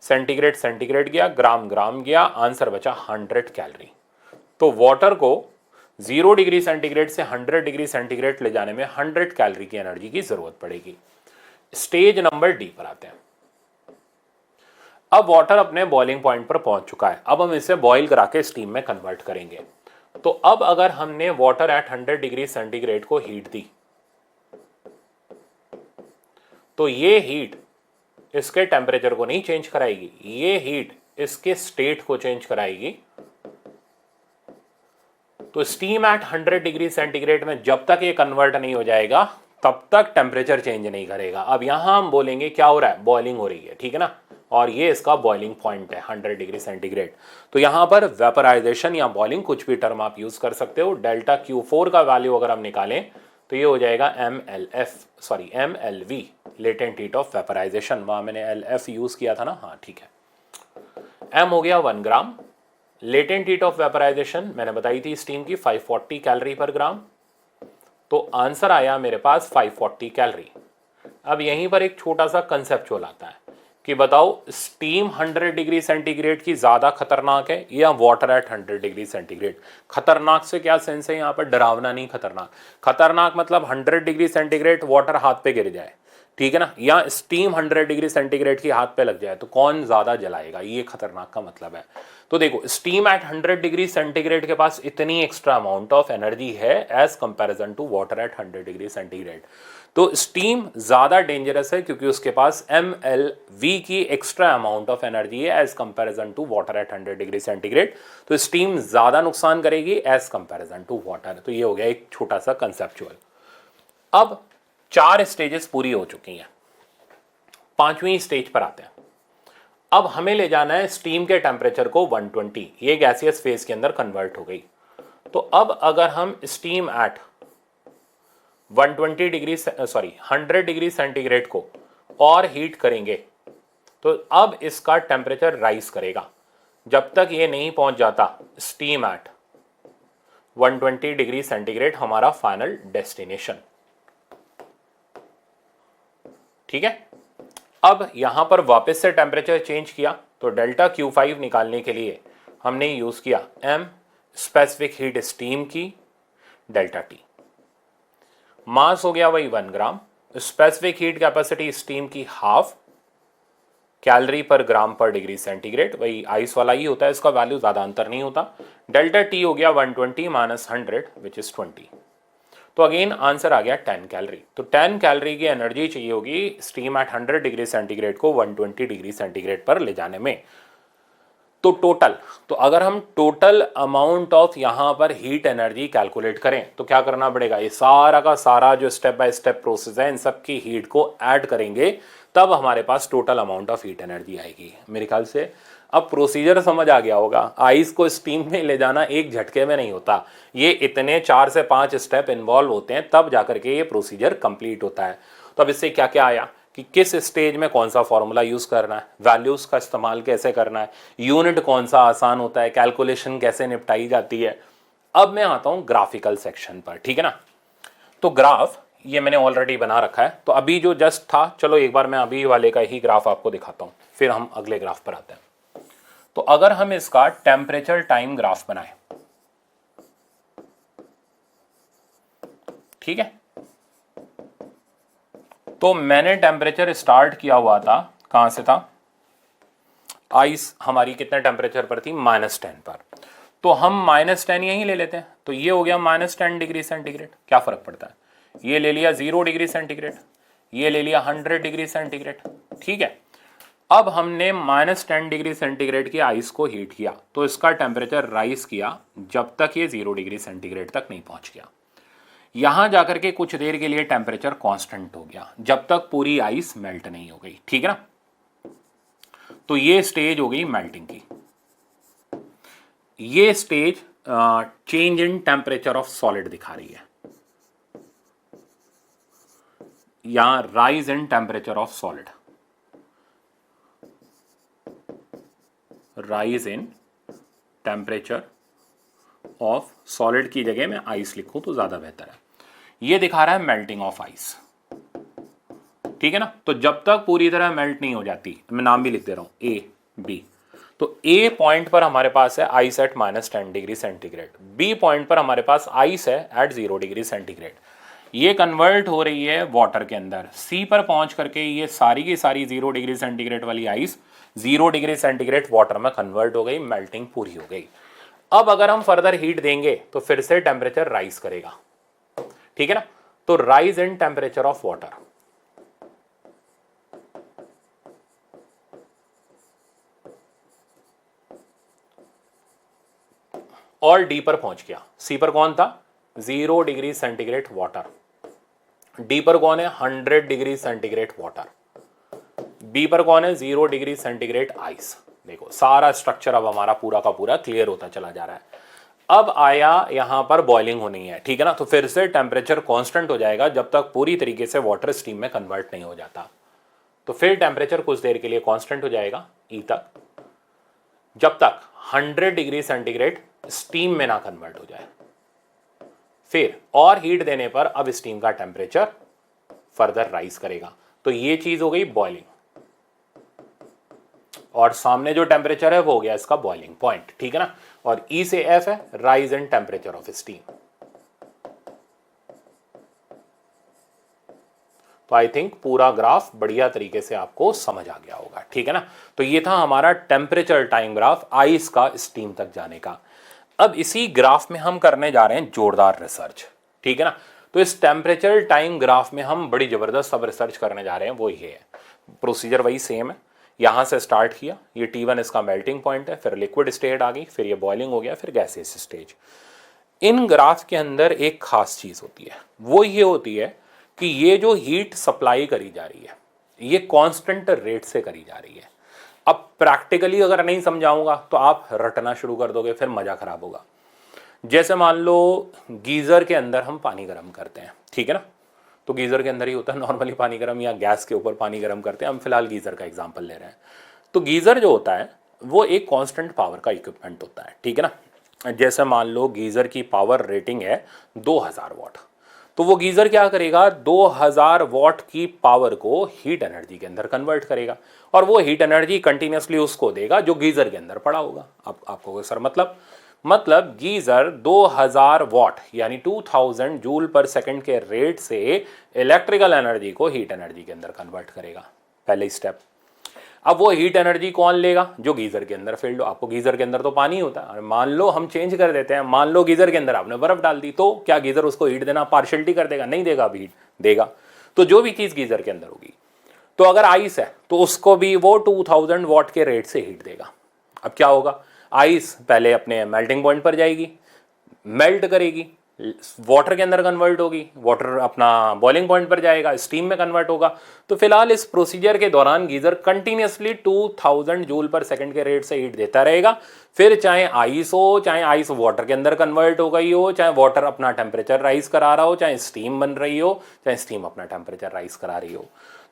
सेंटीग्रेड सेंटीग्रेड गया, ग्राम ग्राम गया, आंसर बचा 100 कैलोरी। तो वाटर को 0 डिग्री सेंटीग्रेड से 100 डिग्री सेंटीग्रेड ले जाने में 100 कैलोरी की एनर्जी की जरूरत पड़ेगी। स्टेज नंबर डी पर आते हैं। अब वाटर अपने बॉइलिंग पॉइंट पर पहुंच चुका है। अब हम इसे बॉइल करा के स्टीम में कन्वर्ट करेंगे। तो अब अगर हमने वाटर एट 100 डिग्री सेंटीग्रेड को हीट दी तो ये हीट इसके टेम्परेचर को नहीं चेंज कराएगी, ये हीट इसके स्टेट को चेंज कराएगी। तो स्टीम एट 100 डिग्री सेंटीग्रेड में जब तक ये कन्वर्ट नहीं हो जाएगा तब तक टेम्परेचर चेंज नहीं करेगा। अब यहां हम बोलेंगे क्या हो रहा है? बॉइलिंग हो रही है। ठीक है ना, और ये इसका बॉइलिंग पॉइंट है 100 डिग्री सेंटीग्रेड। तो यहां पर वेपराइजेशन या बॉइलिंग, कुछ भी टर्म आप यूज कर सकते हो। डेल्टा Q4 का वैल्यू अगर हम निकालें तो ये हो जाएगा MLV, latent heat of vaporization. वहां मैंने LF यूज किया था ना, हाँ ठीक है। M हो गया 1 ग्राम, लेटेंट हीट ऑफ वेपराइजेशन मैंने बताई थी स्टीम की 540 कैलोरी पर ग्राम। तो आंसर आया मेरे पास 540 कैलोरी। अब यहीं पर एक छोटा सा कंसेप्चुअल आता है कि बताओ स्टीम 100 डिग्री सेंटीग्रेड की ज्यादा खतरनाक है या वाटर एट 100 डिग्री सेंटीग्रेड? खतरनाक से क्या सेंस है यहाँ पर? डरावना नहीं, खतरनाक। खतरनाक मतलब 100 डिग्री सेंटीग्रेड वाटर हाथ पे गिर जाए, ठीक है ना, या स्टीम 100 डिग्री सेंटीग्रेड की हाथ पे लग जाए, तो कौन ज्यादा जलाएगा, ये खतरनाक का मतलब है। तो देखो स्टीम एट 100 डिग्री सेंटीग्रेड के पास इतनी एक्स्ट्रा अमाउंट ऑफ एनर्जी है as comparison to water at 100 degree centigrade. तो स्टीम ज्यादा डेंजरस है क्योंकि उसके पास MLV की एक्स्ट्रा अमाउंट ऑफ एनर्जी है as comparison to water at 100 degree centigrade. तो स्टीम ज्यादा नुकसान करेगी एज कंपैरिजन टू वाटर। तो ये हो गया एक छोटा सा कंसेप्चुअल। अब 4 स्टेजेस पूरी हो चुकी हैं, 5वीं स्टेज पर आते हैं। अब हमें ले जाना है स्टीम के टेम्परेचर को 120, ये गैसियस फेज के अंदर कन्वर्ट हो गई। तो अब अगर हम steam eight 120 degree 100 degree centigrade को और हीट करेंगे तो अब इसका टेम्परेचर राइज करेगा जब तक ये नहीं पहुंच जाता स्टीम एट 120 डिग्री सेंटीग्रेड, हमारा फाइनल डेस्टिनेशन। ठीक है, अब यहां पर वापस से टेम्परेचर चेंज किया तो डेल्टा Q5 निकालने के लिए हमने यूज किया M स्पेसिफिक हीट स्टीम की डेल्टा T। मास हो गया वही 1 ग्राम, स्पेसिफिक हीट कैपेसिटी स्टीम की हाफ, कैलोरी पर ग्राम पर डिग्री सेंटीग्रेड, वही आइस वाला ही होता है, इसका वैल्यू ज्यादा अंतर नहीं होता। डेल्टा T हो गया 120 माइनस 100 विच इज 20। तो अगेन आंसर आ गया 10 कैलोरी। तो 10 कैलोरी की एनर्जी चाहिए होगी स्टीम एट 100 डिग्री सेंटीग्रेड को 120 डिग्री सेंटीग्रेड पर ले जाने में। तो टोटल, तो अगर हम टोटल अमाउंट ऑफ यहां पर हीट एनर्जी कैलकुलेट करें तो क्या करना पड़ेगा, ये सारा का सारा जो स्टेप बाय स्टेप प्रोसेस है इन सब की हीट को ऐड करेंगे तब हमारे पास total amount of heat energy आएगी। मेरे ख्याल से अब प्रोसीजर समझ आ गया होगा। आइस को स्टीम में ले जाना एक झटके में नहीं होता, ये इतने 4 से 5 स्टेप इन्वॉल्व होते हैं तब जाकर के ये प्रोसीजर कंप्लीट होता है। तो अब इससे क्या क्या आया कि किस स्टेज में कौन सा फॉर्मूला यूज करना है, वैल्यूज का इस्तेमाल कैसे करना है, यूनिट कौन सा आसान होता है, कैलकुलेशन कैसे निपटाई जाती है। अब मैं आता हूं ग्राफिकल सेक्शन पर, ठीक है ना। तो ग्राफ ये मैंने ऑलरेडी बना रखा है, तो अभी जो जस्ट था, चलो एक बार मैं अभी वाले का ही ग्राफ आपको दिखाता हूं, फिर हम अगले ग्राफ पर आते हैं। तो अगर हम इसका टेम्परेचर टाइम ग्राफ बनाए, ठीक है, तो मैंने टेम्परेचर स्टार्ट किया हुआ था, कहां से था, आइस हमारी कितने टेम्परेचर पर थी, -10 पर। तो हम -10 यहीं ले लेते हैं, तो ये हो गया -10 डिग्री सेंटीग्रेड, क्या फर्क पड़ता है, ये ले लिया 0 डिग्री सेंटीग्रेड, ये ले लिया 100 डिग्री सेंटीग्रेड, ठीक है। अब हमने -10 डिग्री सेंटीग्रेड की आइस को हीट किया तो इसका टेम्परेचर राइज किया जब तक ये 0 डिग्री सेंटीग्रेड तक नहीं पहुंच गया। यहां जाकर के कुछ देर के लिए टेम्परेचर कांस्टेंट हो गया जब तक पूरी आइस मेल्ट नहीं हो गई, ठीक है ना। तो ये स्टेज हो गई मेल्टिंग की। ये stage change in temperature of solid दिखा रही है, यहां rise in temperature of solid, rise in temperature of solid की जगह मैं आइस लिखूं तो ज्यादा बेहतर है। ये दिखा रहा है मेल्टिंग ऑफ आइस, ठीक है ना। तो जब तक पूरी तरह मेल्ट नहीं हो जाती, मैं नाम भी लिख दे रहा हूं ए बी, तो ए पॉइंट पर हमारे पास है ice at -10 degree centigrade, B point पर हमारे पास आइस है एट 0 डिग्री सेंटीग्रेड। ये कन्वर्ट हो रही है वाटर के अंदर, सी पर पहुंच करके ये सारी की सारी 0 डिग्री सेंटीग्रेड वाली आइस 0 डिग्री सेंटीग्रेड वाटर में कन्वर्ट हो गई, मेल्टिंग पूरी हो गई। अब अगर हम फर्दर हीट देंगे तो फिर से टेम्परेचर राइज करेगा, ठीक है ना। तो rise in temperature of water, और डी पर पहुंच गया। सी पर कौन था, 0 डिग्री सेंटीग्रेड वाटर, डी पर कौन है, 100 डिग्री सेंटीग्रेड वाटर, बी पर कौन है, 0 डिग्री सेंटीग्रेड आइस। देखो सारा स्ट्रक्चर अब हमारा पूरा का पूरा क्लियर होता चला जा रहा है। अब आया यहां पर बॉइलिंग होनी है, ठीक है ना। तो फिर से टेम्परेचर कांस्टेंट हो जाएगा जब तक पूरी तरीके से वाटर स्टीम में कन्वर्ट नहीं हो जाता। तो फिर टेम्परेचर कुछ देर के लिए कांस्टेंट हो जाएगा ई तक, जब तक 100 डिग्री सेंटीग्रेड स्टीम में ना कन्वर्ट हो जाए। फिर और हीट देने पर अब स्टीम का टेम्परेचर फर्दर राइज करेगा। तो ये चीज हो गई बॉइलिंग, और सामने जो टेम्परेचर है वो हो गया इसका बॉइलिंग पॉइंट, ठीक है ना। और ई से एफ है rise in temperature of steam. तो आई थिंक पूरा ग्राफ बढ़िया तरीके से आपको समझ आ गया होगा, ठीक है ना। तो ये था हमारा टेम्परेचर टाइम ग्राफ आइस का स्टीम तक जाने का। अब इसी ग्राफ में हम करने जा रहे हैं जोरदार रिसर्च, ठीक है ना। तो इस टेम्परेचर टाइम ग्राफ में हम बड़ी जबरदस्त सब रिसर्च करने जा रहे हैं। वो ये है, प्रोसीजर वही सेम है, यहां से स्टार्ट किया, ये T1 इसका मेल्टिंग पॉइंट है, फिर लिक्विड स्टेट आ गई, फिर ये बॉइलिंग हो गया, फिर गैसियस स्टेज। इन ग्राफ के अंदर एक खास चीज होती है, वो ये होती है कि ये जो हीट सप्लाई करी जा रही है ये कांस्टेंट रेट से करी जा रही है। अब प्रैक्टिकली अगर नहीं समझाऊंगा तो आप रटना शुरू कर दोगे, फिर मजा खराब होगा। जैसे मान लो गीजर के अंदर हम पानी गर्म करते हैं, ठीक है ना, तो गीजर के अंदर ही होता है नॉर्मली पानी गर्म, या गैस के ऊपर पानी गर्म करते हैं, हम फिलहाल गीजर का एग्जांपल ले रहे हैं। तो गीजर जो होता है वो एक कांस्टेंट पावर का इक्विपमेंट होता है, ठीक है ना। जैसे मान लो गीजर की पावर रेटिंग है 2000 वाट, तो वो गीजर क्या करेगा, 2000 वाट की पावर को हीट एनर्जी के अंदर कन्वर्ट करेगा, और वो हीट एनर्जी कंटिन्यूसली उसको देगा जो गीजर के अंदर पड़ा होगा। आपको सर मतलब गीजर 2000 वाट यानी 2000 जूल पर सेकंड के रेट से इलेक्ट्रिकल एनर्जी को हीट एनर्जी के अंदर कन्वर्ट करेगा, पहले स्टेप। अब वो हीट एनर्जी कौन लेगा, जो गीजर के अंदर फील्ड हो। आपको गीजर के अंदर तो पानी होता है, और मान लो हम चेंज कर देते हैं, मान लो गीजर के अंदर आपने बर्फ डाल दी, तो क्या गीजर उसको हीट देना पार्शियलिटी कर देगा? नहीं देगा, अभी हीट देगा। तो जो भी चीज गीजर के अंदर होगी, तो अगर आइस है तो उसको भी वो 2000 वाट के रेट से हीट देगा। अब क्या होगा, आइस पहले अपने मेल्टिंग पॉइंट पर जाएगी, मेल्ट करेगी, वाटर के अंदर कन्वर्ट होगी, वाटर अपना बॉइलिंग पॉइंट पर जाएगा, स्टीम में कन्वर्ट होगा। तो फिलहाल इस प्रोसीजर के दौरान गीजर कंटिन्यूसली 2000 जूल पर सेकंड के रेट से हीट देता रहेगा। फिर चाहे आइस हो, चाहे आइस वाटर के अंदर कन्वर्ट हो गई हो, चाहे वाटर अपना टेम्परेचर राइज करा रहा हो, चाहे स्टीम बन रही हो, चाहे स्टीम अपना टेम्परेचर राइज करा रही हो।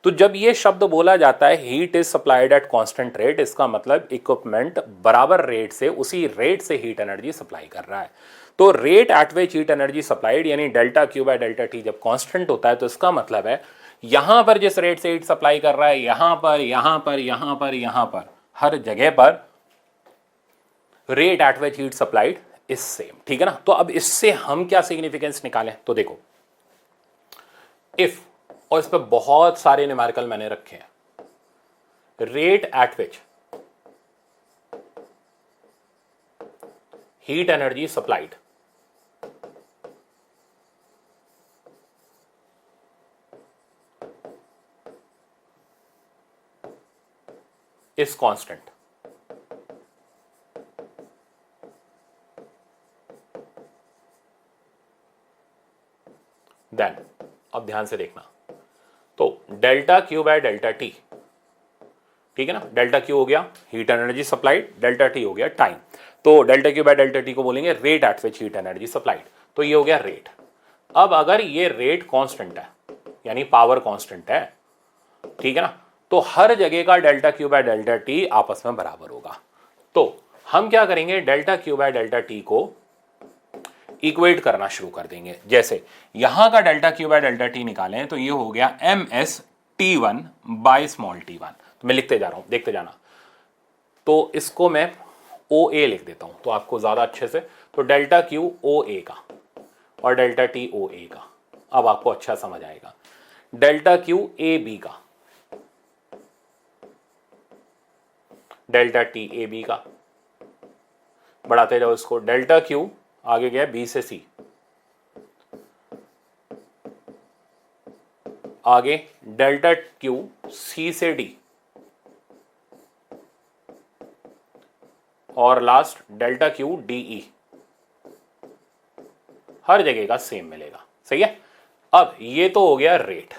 तो जब ये शब्द बोला जाता है heat is supplied at constant rate, इसका मतलब इक्विपमेंट बराबर रेट से, उसी रेट से हीट एनर्जी सप्लाई कर रहा है। तो rate at which heat energy supplied यानी delta Q by delta T जब कांस्टेंट होता है, तो इसका मतलब है यहां पर जिस रेट से हीट सप्लाई कर रहा है, यहां पर, यहां पर, यहां पर, यहां पर, हर जगह पर rate at which heat supplied is same, ठीक है ना। तो अब इससे हम क्या सिग्निफिकेंस निकालें, तो देखो इफ, और इस पर बहुत सारे न्यूमेरिकल मैंने रखे हैं, rate at which heat energy supplied is constant, then अब ध्यान से देखना, तो delta Q by delta T, ठीक है ना, डेल्टा क्यू हो गया heat energy supplied, delta T हो गया टाइम। तो delta Q by delta T को बोलेंगे rate at which heat energy supplied, तो ये हो गया रेट। अब अगर ये रेट कांस्टेंट है यानी पावर कांस्टेंट है, ठीक है ना, तो हर जगह का delta Q by delta T आपस में बराबर होगा। तो हम क्या करेंगे, delta Q by delta T को इक्वेट करना शुरू कर देंगे। जैसे यहां का delta Q by delta T निकालें तो ये हो गया M S T one by small T one. तो मैं लिखते जा रहा हूं, देखते जाना। तो इसको मैं ओ ए लिख देता हूं तो आपको ज्यादा अच्छे से, तो डेल्टा क्यू ओ ए का और डेल्टा टी ओ ए का, अब आपको अच्छा समझ आएगा। डेल्टा क्यू ए बी का, डेल्टा टी ए बी का, बढ़ाते जाओ इसको, डेल्टा क्यू आगे गया बी से सी, आगे डेल्टा क्यू सी से डी, और last delta Q D E, हर जगह का सेम मिलेगा, सही है। अब ये तो हो गया रेट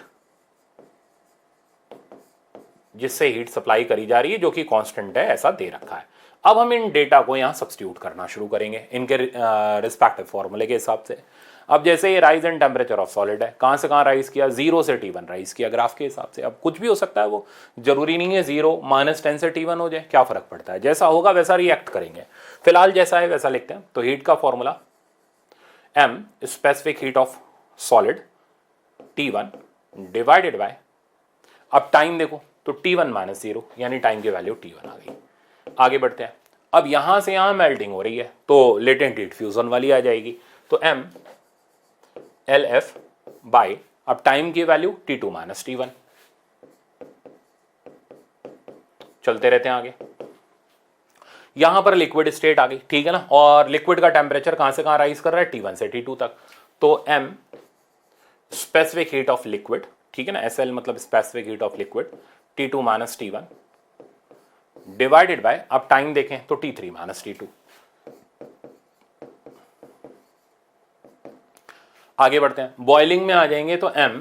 जिससे हीट सप्लाई करी जा रही है, जो कि कांस्टेंट है, ऐसा दे रखा है। अब हम इन डेटा को यहां सब्स्टिट्यूट करना शुरू करेंगे इनके रिस्पेक्टिव फॉर्मूले के हिसाब से। अब जैसे ये rise in temperature of solid है, कहां से कहां राइज किया, 0 से T1 राइज किया ग्राफ के हिसाब से। अब कुछ भी हो सकता है, वो जरूरी नहीं है 0 -10 से T1 हो जाए, क्या फर्क पड़ता है, जैसा होगा वैसा रिएक्ट करेंगे। फिलहाल जैसा है वैसा लिखते हैं। तो हीट का formula m specific heat of solid T1 divided by, अब टाइम देखो तो T1 - 0 यानी टाइम की वैल्यू T1 आ गई। आगे बढ़ते हैं। अब यहां से यहां मेल्टिंग हो रही है तो लेटेंट हीट फ्यूजन वाली आ जाएगी, तो m LF बाय, अब टाइम की वैल्यू T2 - T1। चलते रहते हैं आगे। यहां पर लिक्विड स्टेट आ गई, ठीक है ना, और लिक्विड का टेम्परेचर कहां से कहां राइज कर रहा है, T1 से T2 तक। तो m specific heat of liquid, ठीक है ना, SL मतलब specific heat of liquid, T2 - T1 divided by, अब टाइम देखें तो T3 - T2। आगे बढ़ते हैं, बॉइलिंग में आ जाएंगे तो m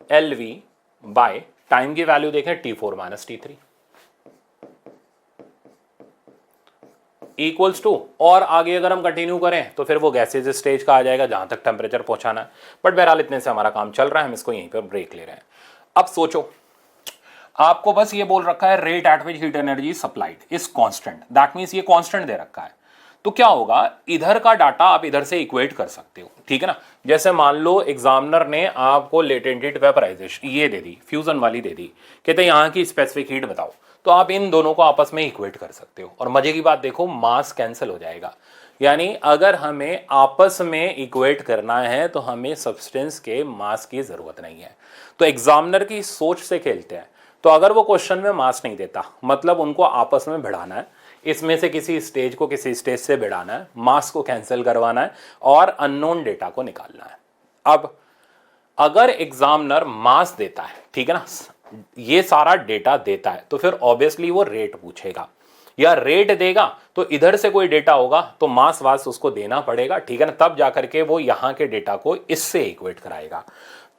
LV बाय, टाइम की वैल्यू देखें T4 - T3। इक्वल्स टू, और आगे अगर हम कंटिन्यू करें तो फिर वो गैसेज स्टेज का आ जाएगा जहां तक टेम्परेचर पहुंचाना है। बट बहरहाल इतने से हमारा काम चल रहा है, हम इसको यहीं पर ब्रेक ले रहे हैं। अब सोचो, आपको बस ये बोल रखा है rate at which heat energy supplied is constant, that means ये कांस्टेंट दे रखा है। तो क्या होगा, इधर का डाटा आप इधर से इक्वेट कर सकते हो, ठीक है ना। जैसे मान लो एग्जामिनर ने आपको लेटेंट हीट वेपराइजेशन ये दे दी, फ्यूजन वाली दे दी, कहते यहाँ की स्पेसिफिक हीट बताओ, तो आप इन दोनों को आपस में इक्वेट कर सकते हो। और मजे की बात देखो, मास कैंसिल हो जाएगा, यानी अगर हमें आपस में इक्वेट करना है तो हमें सब्सटेंस के मास की जरूरत नहीं है। तो एग्जामिनर की सोच से खेलते हैं। तो अगर वो क्वेश्चन में मास नहीं देता, मतलब उनको आपस में भिड़ाना है, इसमें से किसी स्टेज को किसी स्टेज से भिड़ाना है, मास को कैंसिल करवाना है और अननोन डेटा को निकालना है। अब अगर एग्जामिनर मास देता है, ठीक है ना, ये सारा डेटा देता है, तो फिर ऑब्वियसली वो रेट पूछेगा, या रेट देगा तो इधर से कोई डेटा होगा तो मास वास उसको देना पड़ेगा, ठीक है ना, तब जाकर के वो यहां के डेटा को इससे इक्वेट कराएगा।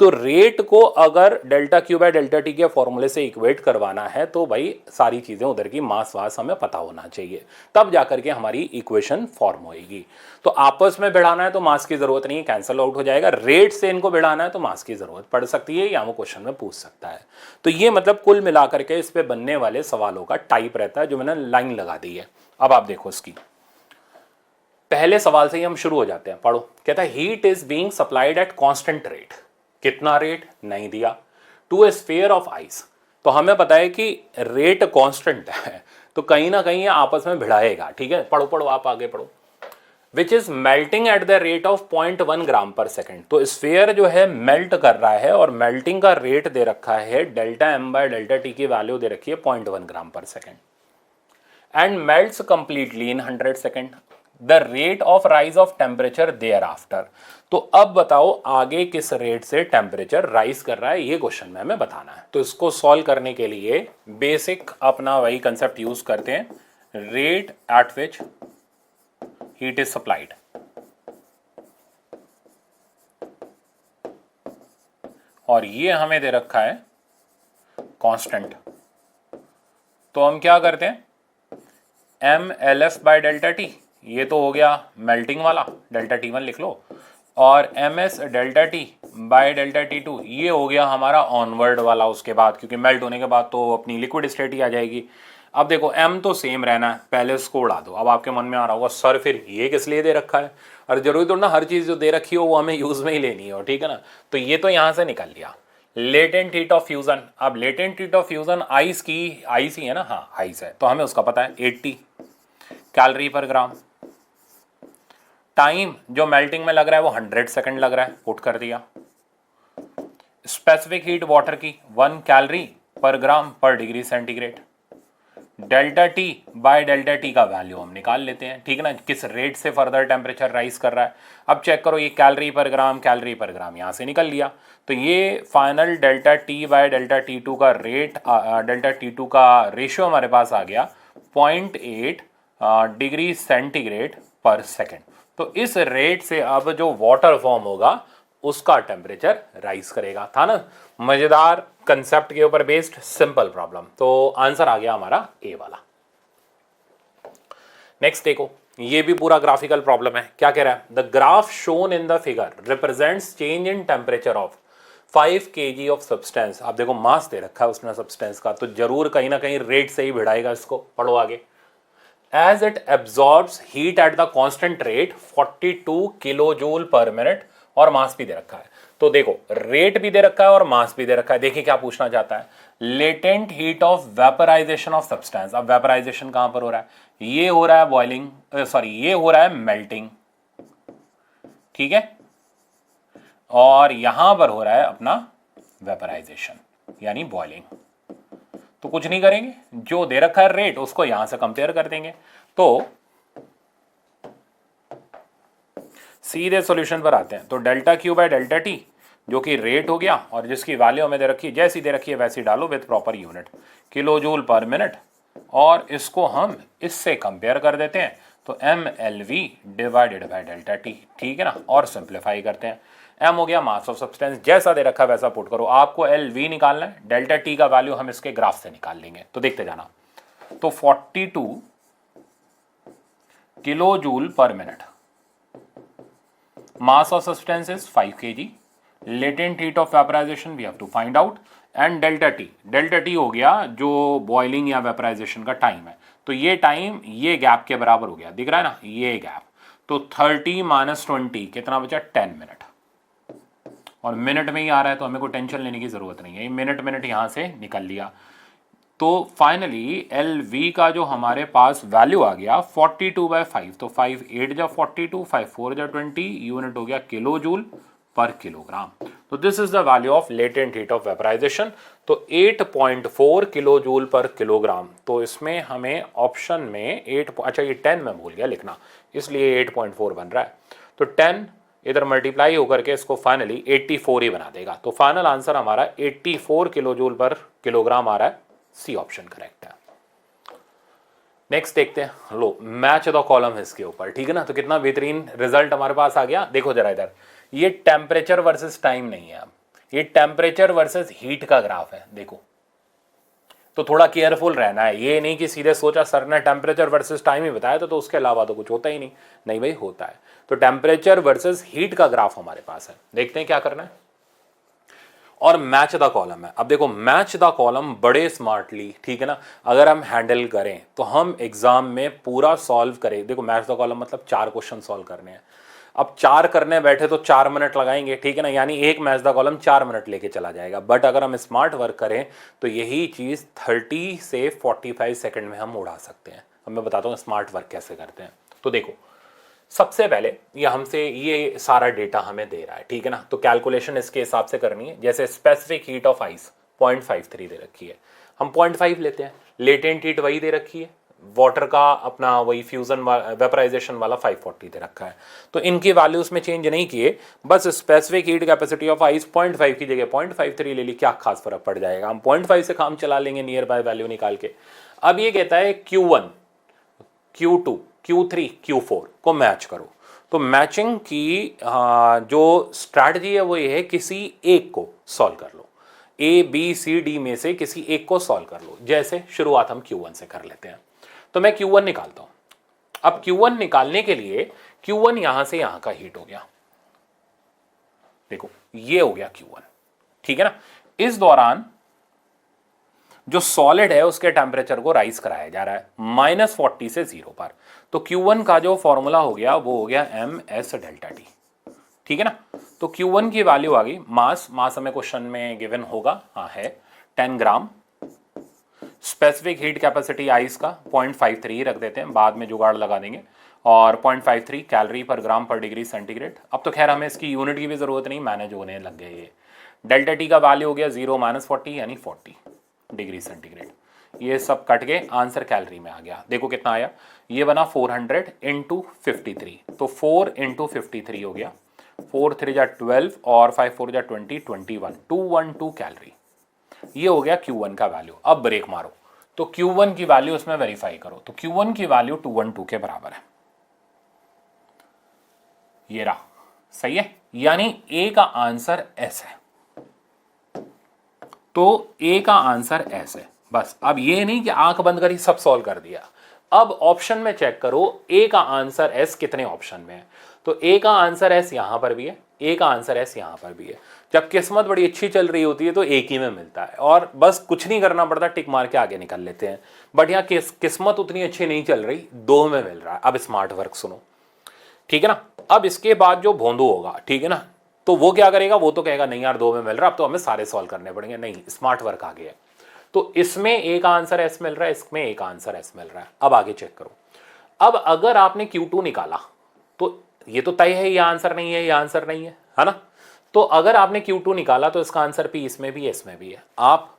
तो रेट को अगर delta Q by delta T के फॉर्मूले से इक्वेट करवाना है तो भाई सारी चीजें उधर की मास वास हमें पता होना चाहिए, तब जाकर के हमारी इक्वेशन फॉर्म होएगी। तो आपस में भिड़ाना है तो मास की जरूरत नहीं है, कैंसल आउट हो जाएगा। रेट से इनको भिड़ाना है तो मास की जरूरत पड़ सकती है, या वो क्वेश्चन में पूछ सकता है। तो ये मतलब कुल मिलाकर के इस पे बनने वाले सवालों का टाइप रहता है, जो मैंने लाइन लगा दी है। अब आप देखो, इसकी पहले सवाल से ही हम शुरू हो जाते हैं, पढ़ो। कहता है heat is being supplied at constant rate. कितना रेट नहीं दिया, to a sphere of ice. तो हमें पता है कि रेट कांस्टेंट है, तो कहीं ना कहीं ये आपस में भिड़ाएगा, ठीक है। पढ़ो पढ़ो, आप आगे पढ़ो। Which is melting at the rate of 0.1 gram पर सेकेंड। तो स्फीयर जो है मेल्ट कर रहा है और मेल्टिंग का रेट दे रखा है, delta M by delta T की वैल्यू दे रखी है 0.1 ग्राम पर second, and melts completely in 100 second. The rate of rise of temperature thereafter. तो अब बताओ आगे किस रेट से टेम्परेचर राइज कर रहा है, ये क्वेश्चन में हमें बताना है। तो इसको सॉल्व करने के लिए बेसिक अपना वही कंसेप्ट यूज करते हैं, rate at which heat is supplied. और ये हमें दे रखा है कांस्टेंट। तो हम क्या करते हैं, M L F by delta T, ये तो हो गया मेल्टिंग वाला, डेल्टा टी वन लिख लो, और M S delta T by delta T two, ये हो गया हमारा ऑनवर्ड वाला उसके बाद, क्योंकि मेल्ट होने के बाद तो अपनी लिक्विड स्टेट ही आ जाएगी। अब देखो एम तो सेम रहना है, पहले उसको उड़ा दो। अब आपके मन में आ रहा होगा सर फिर ये किस लिए दे रखा है, और जरूरी तो ना हर चीज़ जो दे रखी हो वो हमें यूज़ में ही लेनी हो, ठीक है ना। तो ये तो यहाँ से निकल लिया। लेटेंट हीट ऑफ फ्यूजन, अब latent heat of fusion ice की, आइस ही है ना, हाँ आइस है, तो हमें उसका पता है 80 कैलोरी पर ग्राम। टाइम जो मेल्टिंग में लग रहा है वो 100 सेकंड लग रहा है, पुट कर दिया। स्पेसिफिक हीट वाटर की 1 कैलोरी पर ग्राम पर degree centigrade. Delta T by delta T का वैल्यू हम निकाल लेते हैं, ठीक है ना, किस रेट से फर्दर टेम्परेचर राइज कर रहा है। अब चेक करो, ये कैलोरी पर ग्राम यहाँ से निकल लिया। तो ये final delta T by delta T two का रेट, डेल्टा टी टू का रेशियो हमारे पास आ गया 0.8 डिग्री सेंटीग्रेड पर सेकेंड। तो इस रेट से अब जो वाटर फॉर्म होगा उसका टेम्परेचर राइज करेगा। था ना मजेदार कंसेप्ट के ऊपर बेस्ड सिंपल प्रॉब्लम। तो आंसर आ गया हमारा ए वाला। नेक्स्ट देखो, ये भी पूरा ग्राफिकल प्रॉब्लम है। क्या कह रहा है, the graph shown in the figure represents change in temperature of 5 kg of substance. आप देखो मास दे रखा है उसने सब्सटेंस का, तो जरूर कहीं ना कहीं रेट से ही भिड़ाएगा इसको। पढ़ो आगे। As it absorbs heat at the constant rate 42 kilojoule पर मिनट, और मास भी दे रखा है। तो देखो रेट भी दे रखा है और मास भी दे रखा है। देखिए क्या पूछना चाहता है, latent heat of vaporization of substance. अब वेपराइजेशन कहां पर हो रहा है, ये हो रहा है बॉइलिंग, सॉरी ये हो रहा है मेल्टिंग, ठीक है, और यहां पर हो रहा है अपना वेपराइजेशन यानी बॉइलिंग। तो कुछ नहीं करेंगे, जो दे रखा है रेट उसको यहां से कंपेयर कर देंगे। तो सीधे सॉल्यूशन पर आते हैं। तो delta Q by delta T जो कि रेट हो गया, और जिसकी वैल्यू हमें दे रखी है, जैसी दे रखी है वैसी डालो with proper unit, kilo joule पर मिनट, और इसको हम इससे कंपेयर कर देते हैं। तो M L V divided by delta T, ठीक है ना, और सिंप्लीफाई करते हैं। एम हो गया मास ऑफ सब्सटेंस, जैसा दे रखा है वैसा पुट करो। आपको एल वी निकालना है, डेल्टा टी का वैल्यू हम इसके ग्राफ से निकाल लेंगे। तो देखते जाना। तो 42 किलो जूल पर minute, mass of substance is 5 kg, latent heat of vaporization we have to find out, and delta t हो गया जो बॉइलिंग या वेपराइजेशन का टाइम है। तो ये टाइम ये गैप के बराबर हो गया, दिख रहा है ना ये गैप। तो 30 - 20 कितना बचा, 10 मिनट, और मिनट में ही आ रहा है तो हमें कोई टेंशन लेने की जरूरत नहीं है, मिनट यहां से निकल लिया। तो फाइनली एल वी का जो हमारे पास वैल्यू आ गया 42/5, तो 5 8 जा 42, 5 4 जा 20, यूनिट हो गया किलो जूल पर किलोग्राम। तो this is the value of latent heat of vaporization. तो 8.4 किलो जूल पर किलोग्राम। तो इसमें हमें ऑप्शन में 8, अच्छा ये 10 मैं भूल गया लिखना, इसलिए 8.4 बन रहा है। तो 10 इधर मल्टीप्लाई होकर के इसको फाइनली 84 ही बना देगा। तो फाइनल आंसर हमारा 84 किलो जूल पर किलोग्राम आ रहा है, सी ऑप्शन करेक्ट है। नेक्स्ट देखते हैं, लो मैच द कॉलम है इसके ऊपर, ठीक है ना। तो कितना बेहतरीन रिजल्ट हमारे पास आ गया। देखो जरा इधर, ये टेम्परेचर वर्सेस टाइम नहीं है, अब ये टेम्परेचर वर्सेस हीट का ग्राफ है। देखो तो थोड़ा केयरफुल रहना है, ये नहीं कि सीधे सोचा सर ने टेम्परेचर वर्सेस टाइम ही बताया तो उसके अलावा तो कुछ होता ही नहीं। नहीं भाई होता है। तो टेम्परेचर वर्सेस हीट का ग्राफ हमारे पास है, देखते हैं क्या करना है। और मैच द कॉलम है। अब देखो मैच द कॉलम बड़े स्मार्टली, ठीक है ना, अगर हम हैंडल करें तो हम एग्जाम में पूरा सॉल्व करें। देखो मैच द कॉलम मतलब 4 क्वेश्चन सॉल्व करने हैं। अब 4 करने बैठे तो 4 मिनट लगाएंगे, ठीक है ना, यानी एक मैच द कॉलम 4 मिनट लेके चला जाएगा। बट अगर हम स्मार्ट वर्क करें तो यही चीज़ 30 से 45 सेकेंड में हम उड़ा सकते हैं। अब मैं बताता हूँ स्मार्ट वर्क कैसे करते हैं। तो देखो सबसे पहले ये हमसे ये सारा डेटा हमें दे रहा है, ठीक है ना। तो कैलकुलेशन इसके हिसाब से करनी है। जैसे स्पेसिफिक हीट ऑफ आइस 0.53 दे रखी है, हम 0.5 लेते हैं। लेटेंट हीट वही दे रखी है, वाटर का अपना वही फ्यूजन वेपराइजेशन वाला 540 दे रखा है। तो इनकी वैल्यूज में चेंज नहीं किए, बस specific heat capacity of ice 0.5 की जगह 0.53 ले ली, क्या खास फर्क पड़ जाएगा। हम 0.5 से काम चला लेंगे नियर बाय वैल्यू निकाल के। अब ये कहता है Q1 Q2 Q3 Q4 को मैच करो। तो मैचिंग की जो स्ट्रैटेजी है वो ये है, किसी एक को सॉल्व कर लो, A B C D में से किसी एक को सॉल्व कर लो। जैसे शुरुआत हम Q1 से कर लेते हैं। तो मैं Q1 निकालता हूं। अब Q1 निकालने के लिए Q1 यहां से यहां का हीट हो गया, देखो ये हो गया Q1, ठीक है ना। इस दौरान जो सॉलिड है उसके टेम्परेचर को राइज कराया जा रहा है -40 से 0 पर। तो Q1 का जो फॉर्मूला हो गया वो हो गया MS डेल्टा टी, ठीक है ना। तो Q1 की वैल्यू आ गई, मास हमें क्वेश्चन में गिवन होगा, हाँ है 10 ग्राम। स्पेसिफिक हीट कैपेसिटी आइस का 0.53 रख देते हैं, बाद में जुगाड़ लगा देंगे। और 0.53 कैलोरी पर ग्राम पर डिग्री सेंटीग्रेड। अब तो खैर हमें इसकी यूनिट की भी जरूरत नहीं, मैनेज होने लग गए ये। डेल्टा टी का वैल्यू हो गया 0 - 40 यानी 40 डिग्री सेंटीग्रेड। ये सब कट के आंसर कैलोरी में आ गया। देखो कितना आया, ये बना 400 × 53। तो 4 × 53 हो गया, 4 3 जा 12 और 5 4 जा 20, 21 212 कैलोरी। ये हो गया Q1 का वैल्यू। अब ब्रेक मारो तो Q1 की वैल्यू इसमें वेरीफाई करो। तो Q1 की वैल्यू 212 के बराबर है, ये रहा, सही है। यानी A का आंसर S है। तो A का आंसर S है। बस अब ये नहीं कि आंख बंद कर ही सब सॉल्व कर दिया। अब ऑप्शन में चेक करो A का आंसर S कितने ऑप्शन में है। तो A का आंसर S यहां पर भी है, A का आंसर S यहां पर भी है। जब किस्मत बड़ी अच्छी चल रही होती है तो एक ही में मिलता है और बस कुछ नहीं करना पड़ता, टिक मार के आगे निकल लेते हैं। बट यहाँ किस्मत उतनी अच्छी नहीं चल रही, 2 में मिल रहा है। अब स्मार्ट वर्क सुनो, ठीक है ना। अब इसके बाद जो भोंदू होगा, ठीक है ना, तो वो क्या करेगा, वो तो कहेगा नहीं यार 2 में मिल रहा, अब तो हमें सारे सॉल्व करने पड़ेंगे। नहीं, स्मार्ट वर्क आ गया। तो इसमें एक आंसर S मिल रहा है, इसमें एक आंसर S मिल रहा है। अब आगे चेक करो। अब अगर आपने Q2 निकाला तो ये तो तय है, ये आंसर नहीं है, ये आंसर नहीं है ना। तो अगर आपने Q2 निकाला तो इसका आंसर P इसमें भी इसमें भी है। आप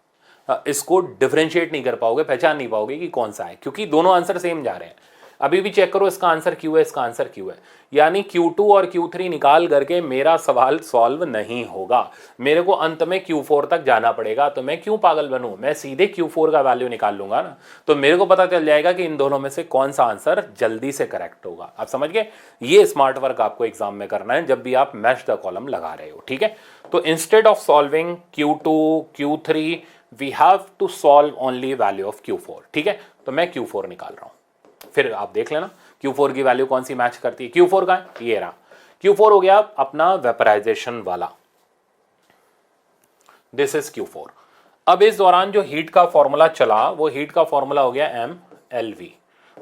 इसको डिफरेंशिएट नहीं कर पाओगे, पहचान नहीं पाओगे कि कौन सा है, क्योंकि दोनों आंसर सेम जा रहे हैं। अभी भी चेक करो, इसका आंसर Q है, इसका आंसर Q है। यानी Q2 और Q3 निकाल करके मेरा सवाल सॉल्व नहीं होगा, मेरे को अंत में Q4 तक जाना पड़ेगा। तो मैं क्यों पागल बनूं, मैं सीधे Q4 का वैल्यू निकाल लूंगा ना, तो मेरे को पता चल जाएगा कि इन दोनों में से कौन सा आंसर जल्दी से करेक्ट होगा। आप समझ गए। ये स्मार्ट वर्क आपको एग्जाम में करना है जब भी आप मैच द कॉलम लगा रहे हो, ठीक है। तो instead of solving Q2 Q3 we have to solve only value of Q4, ठीक है। तो मैं Q4 निकाल रहा हूं, फिर आप देख लेना Q4 की वैल्यू कौन सी मैच करती है? Q4 का है, ये रहा Q4 हो गया अपना वेपराइजेशन वाला, दिस इज Q4। अब इस दौरान जो हीट का फॉर्मूला चला वो हीट का फॉर्मूला हो गया MLV,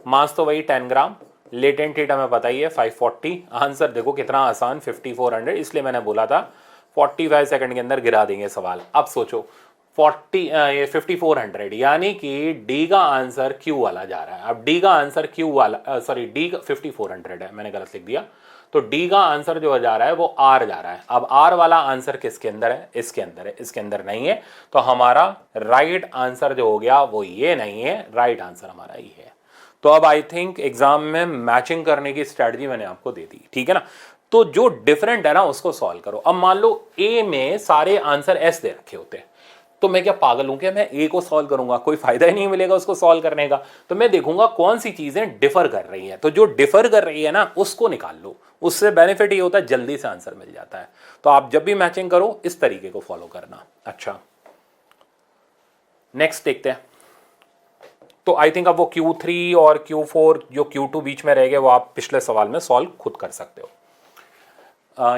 मास तो वही 10 ग्राम, लेटेंट हीट हमें पता ही है 540। आंसर देखो कितना आसान 5400, इसलिए मैंने बोला था 45 सेकंड के अंदर गिरा देंगे सवाल। अब सोचो 5400 यानी कि डी का आंसर Q वाला जा रहा है। अब डी का आंसर Q वाला सॉरी डी 5400 है, मैंने गलत लिख दिया, तो डी का आंसर जो जा रहा है वो आर जा रहा है। अब आर वाला आंसर किसके अंदर है? इसके अंदर है, इसके अंदर नहीं है, तो हमारा राइट आंसर जो हो गया वो ये नहीं है, राइट आंसर हमारा ये है। तो अब आई थिंक एग्जाम में मैचिंग करने की स्ट्रेटजी मैंने आपको दे दी, ठीक है ना। तो जो डिफरेंट है ना उसको सॉल्व करो। अब मान लो ए में सारे आंसर एस दे रखे होते हैं, तो मैं क्या पागल हूं क्या, मैं ए को सॉल्व करूंगा? कोई फायदा ही नहीं मिलेगा उसको सॉल्व करने का। तो मैं देखूंगा कौन सी चीजें डिफर कर रही हैं, तो जो डिफर कर रही है ना उसको निकाल लो, उससे बेनिफिट ये होता है जल्दी से आंसर मिल जाता है। तो आप जब भी मैचिंग करो इस तरीके को फॉलो करना। अच्छा नेक्स्ट देखते हैं। तो आई थिंक अब वो Q3 और Q4 जो Q2 बीच में रह गए वो आप पिछले सवाल में सॉल्व खुद कर सकते हो।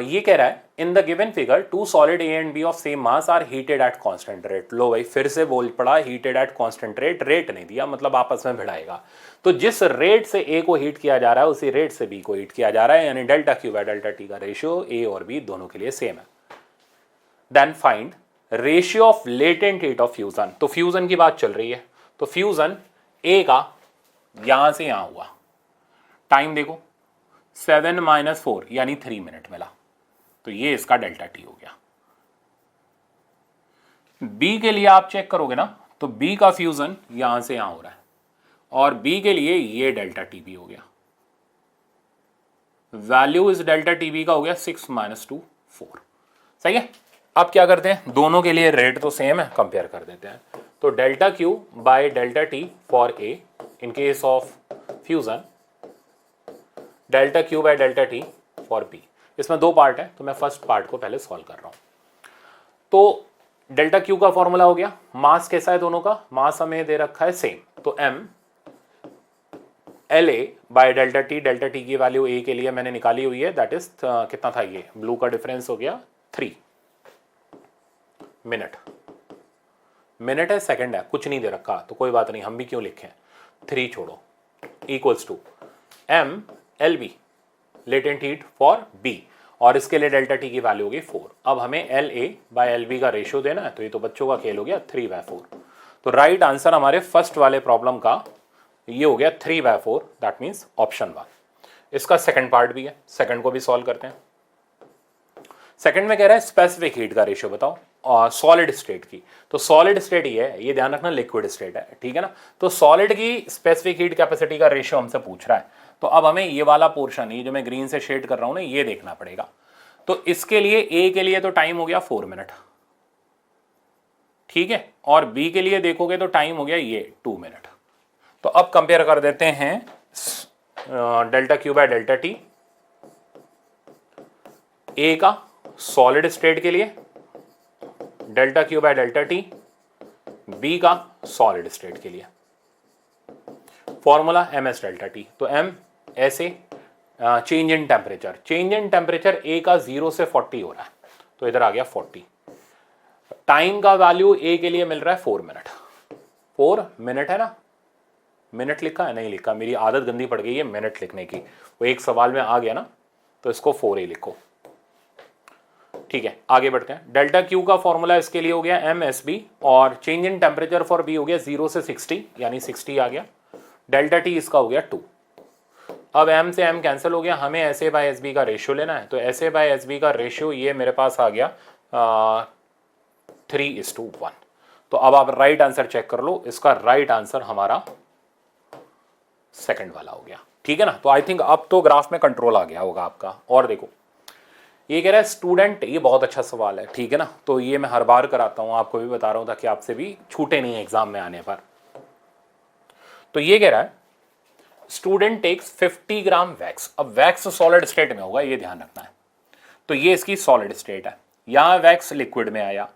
ये कह रहा है in the given figure two solid A and B of same mass are heated at constant rate. लो भाई फिर से बोल पड़ा heated at constant rate, rate नहीं दिया मतलब आपस में भिड़ाएगा। तो जिस रेट से ए को हीट किया जा रहा है उसी रेट से बी को हीट किया जा रहा है, यानी delta Q by delta T का रेशियो ए और बी दोनों के लिए सेम है। Then find ratio of latent heat of fusion. तो फ्यूजन की बात चल रही है, तो फ्यूजन ए का यहां से यहां हुआ, टाइम देखो 7 - 4 यानी 3 मिनट मिला, तो ये इसका डेल्टा टी हो गया। बी के लिए आप चेक करोगे ना तो बी का फ्यूजन यहां से यहां हो रहा है और बी के लिए ये डेल्टा टी बी हो गया। वैल्यू इस डेल्टा टी बी का हो गया 6 - 2 4। सही है। अब क्या करते हैं, दोनों के लिए रेट तो सेम है, कंपेयर कर देते हैं। तो delta Q by delta T for A in case of fusion, delta Q by delta T for B. इसमें दो पार्ट है तो मैं फर्स्ट पार्ट को पहले सॉल्व कर रहा हूं। तो डेल्टा क्यू का फॉर्मूला हो गया, मास कैसा है दोनों का, मास हमें दे रखा है सेम, तो M L A by delta T की वैल्यू ए के लिए मैंने निकाली हुई है, दैट इज कितना था, ये ब्लू का डिफरेंस हो गया 3 मिनट। मिनट है सेकंड है, कुछ नहीं दे रखा तो कोई बात नहीं, हम भी क्यों लिखें, 3 छोड़ो, equals to M L B latent heat for B, और इसके लिए डेल्टा टी की वैल्यू होगी 4। अब हमें L A by L B का रेशियो देना है, तो ये तो बच्चों का खेल हो गया 3/4। तो राइट आंसर हमारे फर्स्ट वाले प्रॉब्लम का ये हो गया 3/4, दैट मीन्स ऑप्शन 1। इसका सेकंड पार्ट भी है, सेकंड को भी सॉल्व करते हैं। सेकंड में कह रहा है स्पेसिफिक हीट का रेशियो बताओ और सॉलिड स्टेट की। तो सॉलिड स्टेट ये ध्यान रखना लिक्विड स्टेट है, ठीक है ना। तो सॉलिड की स्पेसिफिक हीट कैपेसिटी का रेशियो हमसे पूछ रहा है, तो अब हमें ये वाला पोर्शन, ये जो मैं ग्रीन से शेड कर रहा हूं ना, ये देखना पड़ेगा। तो इसके लिए ए के लिए तो टाइम हो गया 4 मिनट, ठीक है, और बी के लिए देखोगे तो टाइम हो गया ये 2 मिनट। तो अब कंपेयर कर देते हैं delta Q by delta T A का सॉलिड स्टेट के लिए, delta Q by delta T B का सॉलिड स्टेट के लिए। Formula M S delta T, तो एम ऐसे change in temperature, change in temperature A का 0 से 40 हो रहा है, तो इधर आ गया 40। टाइम का वैल्यू ए के लिए मिल रहा है 4 मिनट, 4 मिनट है ना, मिनट लिखा है नहीं लिखा, मेरी आदत गंदी पड़ गई है मिनट लिखने की, वो एक सवाल में आ गया ना, तो इसको 4 ही लिखो, ठीक है। आगे बढ़ते हैं। डेल्टा क्यू का फॉर्मूला इसके लिए हो गया एम एस बी, और change in temperature for B हो गया 0 से 60 यानी 60 आ गया। डेल्टा टी इसका हो गया 2। अब एम से एम कैंसिल हो गया, हमें S A by S B का रेशियो लेना है, तो S A by S B का रेशियो ये मेरे पास आ गया 3:1। तो अब आप राइट आंसर चेक कर लो, इसका राइट आंसर हमारा सेकंड वाला हो गया, ठीक है ना। तो आई थिंक अब तो ग्राफ में कंट्रोल आ गया होगा आपका। और देखो ये कह रहा है स्टूडेंट, ये बहुत अच्छा सवाल है, ठीक है ना, तो ये मैं हर बार कराता हूं, आपको भी बता रहा हूं ताकि आपसे भी छूटे नहीं एग्जाम में आने पर। तो ये कह रहा है स्टूडेंट टेक्स 50 ग्राम वैक्स। अब वैक्स सॉलिड स्टेट में होगा, ये ध्यान रखना है। तो ये इसकी सॉलिड स्टेट है, यहां वैक्स लिक्विड में आया,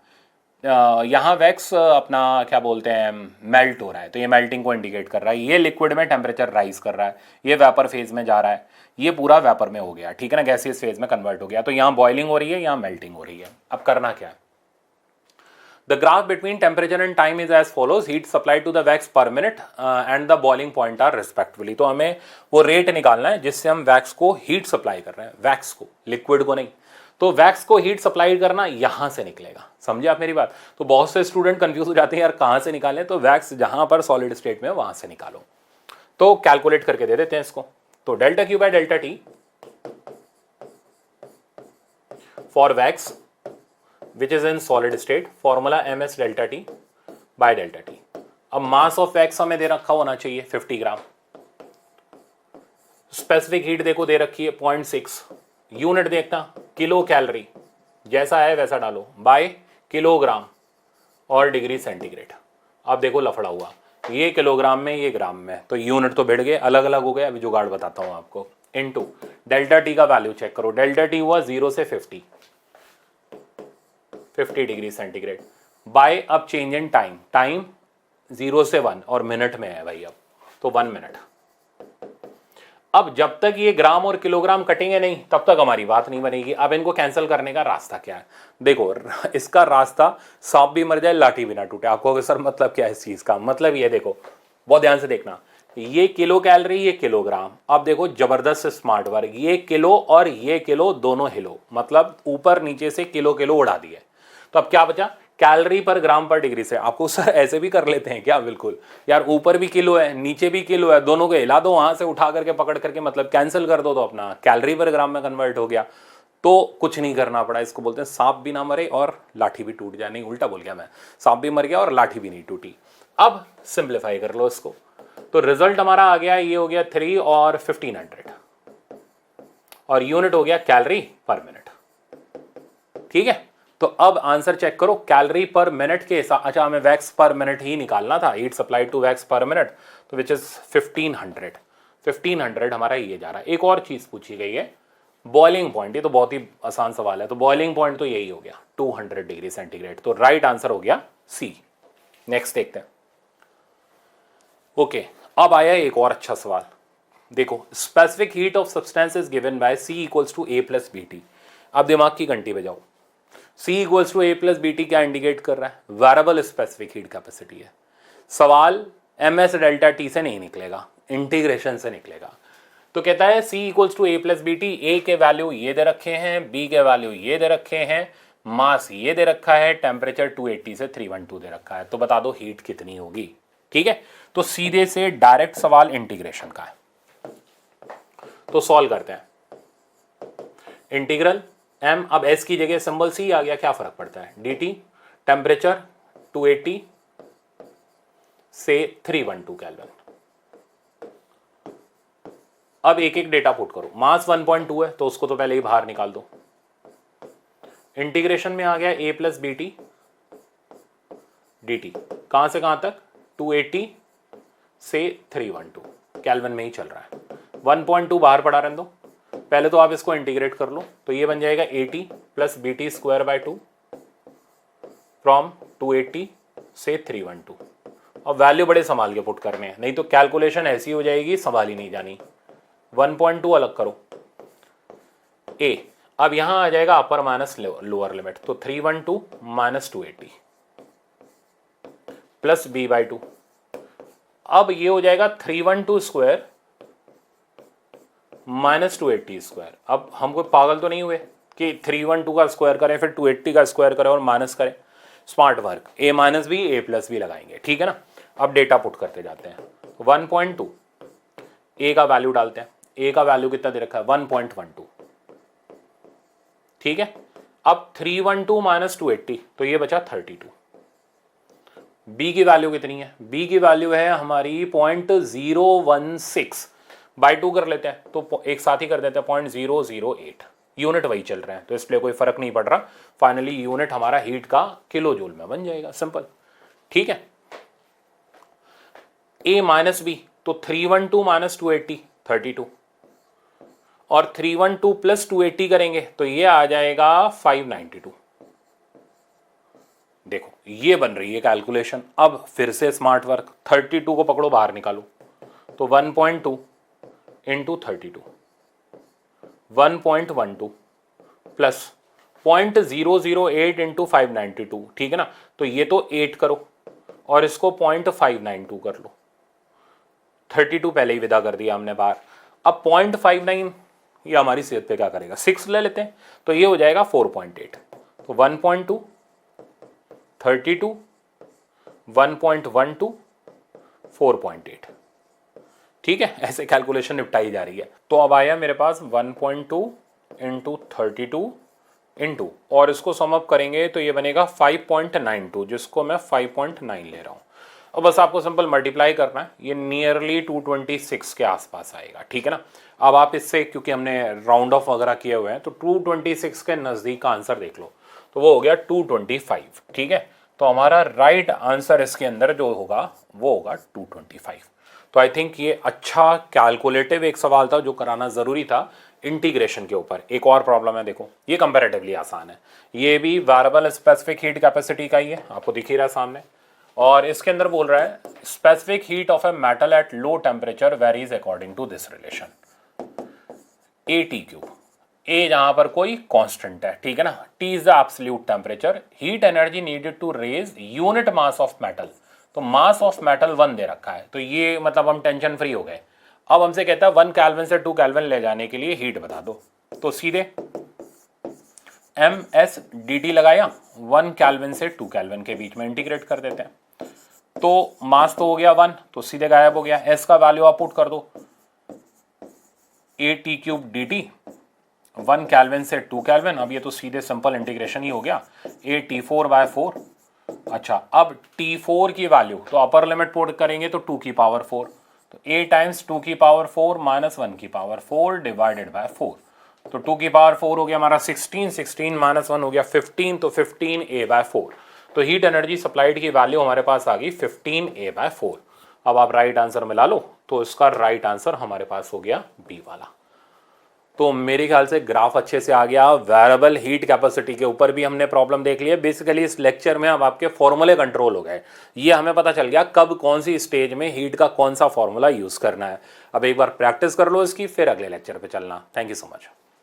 यहाँ वैक्स अपना क्या बोलते हैं मेल्ट हो रहा है, तो ये मेल्टिंग को इंडिकेट कर रहा है। ये लिक्विड में टेम्परेचर राइज कर रहा है, ये वेपर फेज में जा रहा है, ये पूरा वेपर में हो गया, ठीक है ना, गैसियस फेज में कन्वर्ट हो गया। तो यहाँ बॉइलिंग हो रही है, यहाँ मेल्टिंग हो रही है। अब करना क्या है, the graph between temperature and time is as follows, heat supply to the wax पर minute and the boiling point are respectively. तो हमें वो रेट निकालना है जिससे हम वैक्स को हीट सप्लाई कर रहे हैं, वैक्स को, लिक्विड को नहीं। तो वैक्स को हीट सप्लाई करना यहां से निकलेगा, समझे आप मेरी बात। तो बहुत से स्टूडेंट कंफ्यूज हो जाते हैं यार कहां से निकालें, तो वैक्स जहां पर सॉलिड स्टेट में वहां से निकालो। तो कैलकुलेट करके दे देते हैं इसको। तो delta Q by delta T for wax which is in solid state, formula ms delta T by delta T. अब मास ऑफ वैक्स हमें दे रखा होना चाहिए 50 ग्राम, स्पेसिफिक हीट देखो दे रखी है 0.6, यूनिट देखना किलो कैलोरी, जैसा है वैसा डालो, बाय किलोग्राम और डिग्री सेंटीग्रेड। अब देखो लफड़ा हुआ, ये किलोग्राम में ये ग्राम में, तो यूनिट तो भिड़ गए, अलग अलग हो गए। अभी जुगाड़ बताता हूं आपको। इनटू डेल्टा टी का वैल्यू चेक करो, डेल्टा टी हुआ 0 से 50 डिग्री सेंटीग्रेड बाय, अब चेंज इन टाइम, टाइम 0 से 1 और मिनट में है भाई, अब तो 1 मिनट। अब जब तक ये ग्राम और किलोग्राम कटेंगे नहीं तब तक हमारी बात नहीं बनेगी। अब इनको कैंसिल करने का रास्ता क्या है, देखो इसका रास्ता, सांप भी मर जाए लाठी भी ना टूटे। आपको अगर सर मतलब क्या है इस चीज का, मतलब ये देखो, बहुत ध्यान से देखना, ये किलो कैलोरी, ये किलोग्राम। अब देखो जबरदस्त स्मार्ट वर्क, ये किलो और ये किलो दोनों हिलो, मतलब ऊपर नीचे से किलो किलो उड़ा दिए। तो अब क्या बचा, कैलोरी पर ग्राम पर डिग्री से। आपको सर ऐसे भी कर लेते हैं क्या, बिल्कुल यार, ऊपर भी किलो है नीचे भी किलो है, दोनों को हिला दो वहां से उठा करके पकड़ करके, मतलब कैंसिल कर दो, तो अपना कैलोरी पर ग्राम में कन्वर्ट हो गया। तो कुछ नहीं करना पड़ा। इसको बोलते हैं सांप भी ना मरे और लाठी भी टूट जाए। नहीं, उल्टा बोल गया मैं, सांप भी मर गया और लाठी भी नहीं टूटी। अब सिंप्लीफाई कर लो इसको, तो रिजल्ट हमारा आ गया, ये हो गया 3 और 1500 और यूनिट हो गया कैलोरी पर मिनट, ठीक है। तो अब आंसर चेक करो, कैलोरी पर मिनट के हिसाब, अच्छा हमें वैक्स पर मिनट ही निकालना था, हीट सप्लाई टू वैक्स पर मिनट, तो विच इज 1500 हमारा ये जा रहा है। एक और चीज पूछी गई है, बॉइलिंग पॉइंट, ये तो बहुत ही आसान सवाल है, तो बॉइलिंग पॉइंट तो यही हो गया 200 डिग्री सेंटीग्रेड, तो राइट आंसर हो गया सी। नेक्स्ट देखते हैं। ओके, अब आया एक और अच्छा सवाल, देखो specific heat of substance is given by C equals to A plus BT। अब दिमाग की घंटी बजाओ, C equals to A plus BT क्या इंडिकेट कर रहा है, वेरिएबल स्पेसिफिक हीट कैपेसिटी है। सवाल ms डेल्टा टी से नहीं निकलेगा, इंटीग्रेशन से निकलेगा। तो कहता है C equals to A plus BT, A के वैल्यू ये दे रखे हैं, B के वैल्यू ये दे रखे हैं, मास ये दे रखा है, टेम्परेचर 280 से 312 दे रखा है, तो बता दो हीट कितनी होगी, ठीक है। तो सीधे से डायरेक्ट सवाल इंटीग्रेशन का है, तो सॉल्व करते हैं। इंटीग्रल m, अब s की जगह सिंबल c आ गया, क्या फर्क पड़ता है, dt, टेम्परेचर 280 से 312 केल्विन। अब एक एक डेटा पुट करो, मास 1.2 है तो उसको तो पहले ही बाहर निकाल दो। इंटीग्रेशन में आ गया a प्लस BT dt, कहां से कहां तक, 280 से 312, केल्विन में ही चल रहा है। 1.2 बाहर पड़ा रहने दो, पहले तो आप इसको इंटीग्रेट कर लो, तो ये बन जाएगा 80 plus BT square by 2 from 280 से 312। अब वैल्यू बड़े संभाल के पुट करने हैं, नहीं तो कैलकुलेशन ऐसी हो जाएगी संभाल ही नहीं जानी। 1.2 अलग करो a, अब यहां आ जाएगा अपर माइनस लोअर लिमिट, तो 312 माइनस 280 प्लस b बाई 2। अब ये हो जाएगा 312 स्क्वायर माइनस 280 स्क्वायर। अब हम कोई पागल तो नहीं हुए कि 312 का स्क्वायर करें फिर 280 का स्क्वायर करें और माइनस करें, smart work, a minus B a plus B लगाएंगे, ठीक है ना। अब डेटा पुट करते जाते हैं, 1.2 a का वैल्यू डालते हैं, a का वैल्यू कितना दे रखा है 1.12, ठीक है। अब 312 माइनस 280, तो ये बचा 32। b की वैल्यू कितनी है, b की वैल्यू है हमारी 0.016 बाई 2 कर लेते हैं, तो एक साथ ही कर देते हैं 0.008, यूनिट वही चल रहे हैं तो इसलिए कोई फर्क नहीं पड़ रहा। फाइनली यूनिट हमारा हीट का किलो जूल में बन जाएगा, सिंपल, ठीक है। a माइनस बी, तो 312 माइनस 280 32, और 312 प्लस 280 करेंगे तो ये आ जाएगा 592। देखो ये बन रही है कैलकुलेशन। अब फिर से स्मार्ट वर्क, 32 को पकड़ो बाहर निकालो, तो 1.2 इंटू 32 1.12 प्लस 0.008 इंटू 592, ठीक है ना। तो ये तो 8 करो और इसको 0.592 कर लो। 32 पहले ही विदा कर दिया हमने बाहर। अब 0.59 ये हमारी सेहत पे क्या करेगा, 6 ले लेते हैं, तो ये हो जाएगा 4.8। तो 1.2 32 1.12 4.8, ठीक है। ऐसे कैलकुलेशन निपटाई जा रही है। तो अब आया मेरे पास 1.2 इंटू 32 इंटू, और इसको सम अप करेंगे तो ये बनेगा 5.92, जिसको मैं 5.9 ले रहा हूँ। और बस आपको सिंपल मल्टीप्लाई करना है, ये नियरली 226 के आसपास आएगा, ठीक है ना। अब आप इससे, क्योंकि हमने राउंड ऑफ वगैरह किए हुए हैं, तो 226 के नज़दीक का आंसर देख लो, तो वो हो गया 225, ठीक है। तो हमारा राइट आंसर इसके अंदर जो होगा वो होगा 225। तो आई थिंक ये अच्छा कैलकुलेटिव एक सवाल था जो कराना ज़रूरी था इंटीग्रेशन के ऊपर। एक और प्रॉब्लम है, देखो ये कंपैरेटिवली आसान है, ये भी वेरिएबल स्पेसिफिक हीट कैपेसिटी का ही है, आपको दिख ही रहा है सामने। और इसके अंदर बोल रहा है specific heat of a metal at low temperature varies according to this relation, AT3। A जहां पर कोई कांस्टेंट है, ठीक है ना। T is the absolute temperature, heat energy needed to raise unit mass of metal, तो मास ऑफ मेटल 1 दे रखा है, तो ये मतलब हम टेंशन फ्री हो गए। अब हमसे कहता है 1 केल्विन से 2 केल्विन ले जाने के लिए हीट बता दो, तो सीधे MSDT लगाया, 1 केल्विन से 2 केल्विन के बीच में इंटीग्रेट कर देते हैं। तो मास तो हो गया 1, तो सीधे गायब हो गया। S का वैल्यू आप पुट कर दो, AT³ dt 1 केल्विन से 2 केल्विन। अब ये तो सीधे सिंपल इंटीग्रेशन ही हो गया, AT4/4। अच्छा, अब T4 की वैल्यू तो अपर लिमिट पुट करेंगे तो 2 की पावर 4, तो A टाइम्स 2 की पावर 4 माइनस 1 की पावर 4 डिवाइडेड बाय 4, तो 2 की पावर 4 हो गया हमारा 16, 16 माइनस 1 हो गया 15, तो 15A/4। तो हीट एनर्जी सप्लाइड की वैल्यू हमारे पास आ गई 15A/4। अब आप राइट आंसर मिला लो, तो इसका राइट आंसर हमारे पास हो गया बी वाला। तो मेरे ख्याल से ग्राफ अच्छे से आ गया। वेरिएबल हीट कैपेसिटी के ऊपर भी हमने प्रॉब्लम देख लिया। बेसिकली इस लेक्चर में अब आपके फॉर्मूले कंट्रोल हो गए, ये हमें पता चल गया कब कौन सी स्टेज में हीट का कौन सा फॉर्मूला यूज़ करना है। अब एक बार प्रैक्टिस कर लो इसकी, फिर अगले लेक्चर पे चलना। Thank you so much.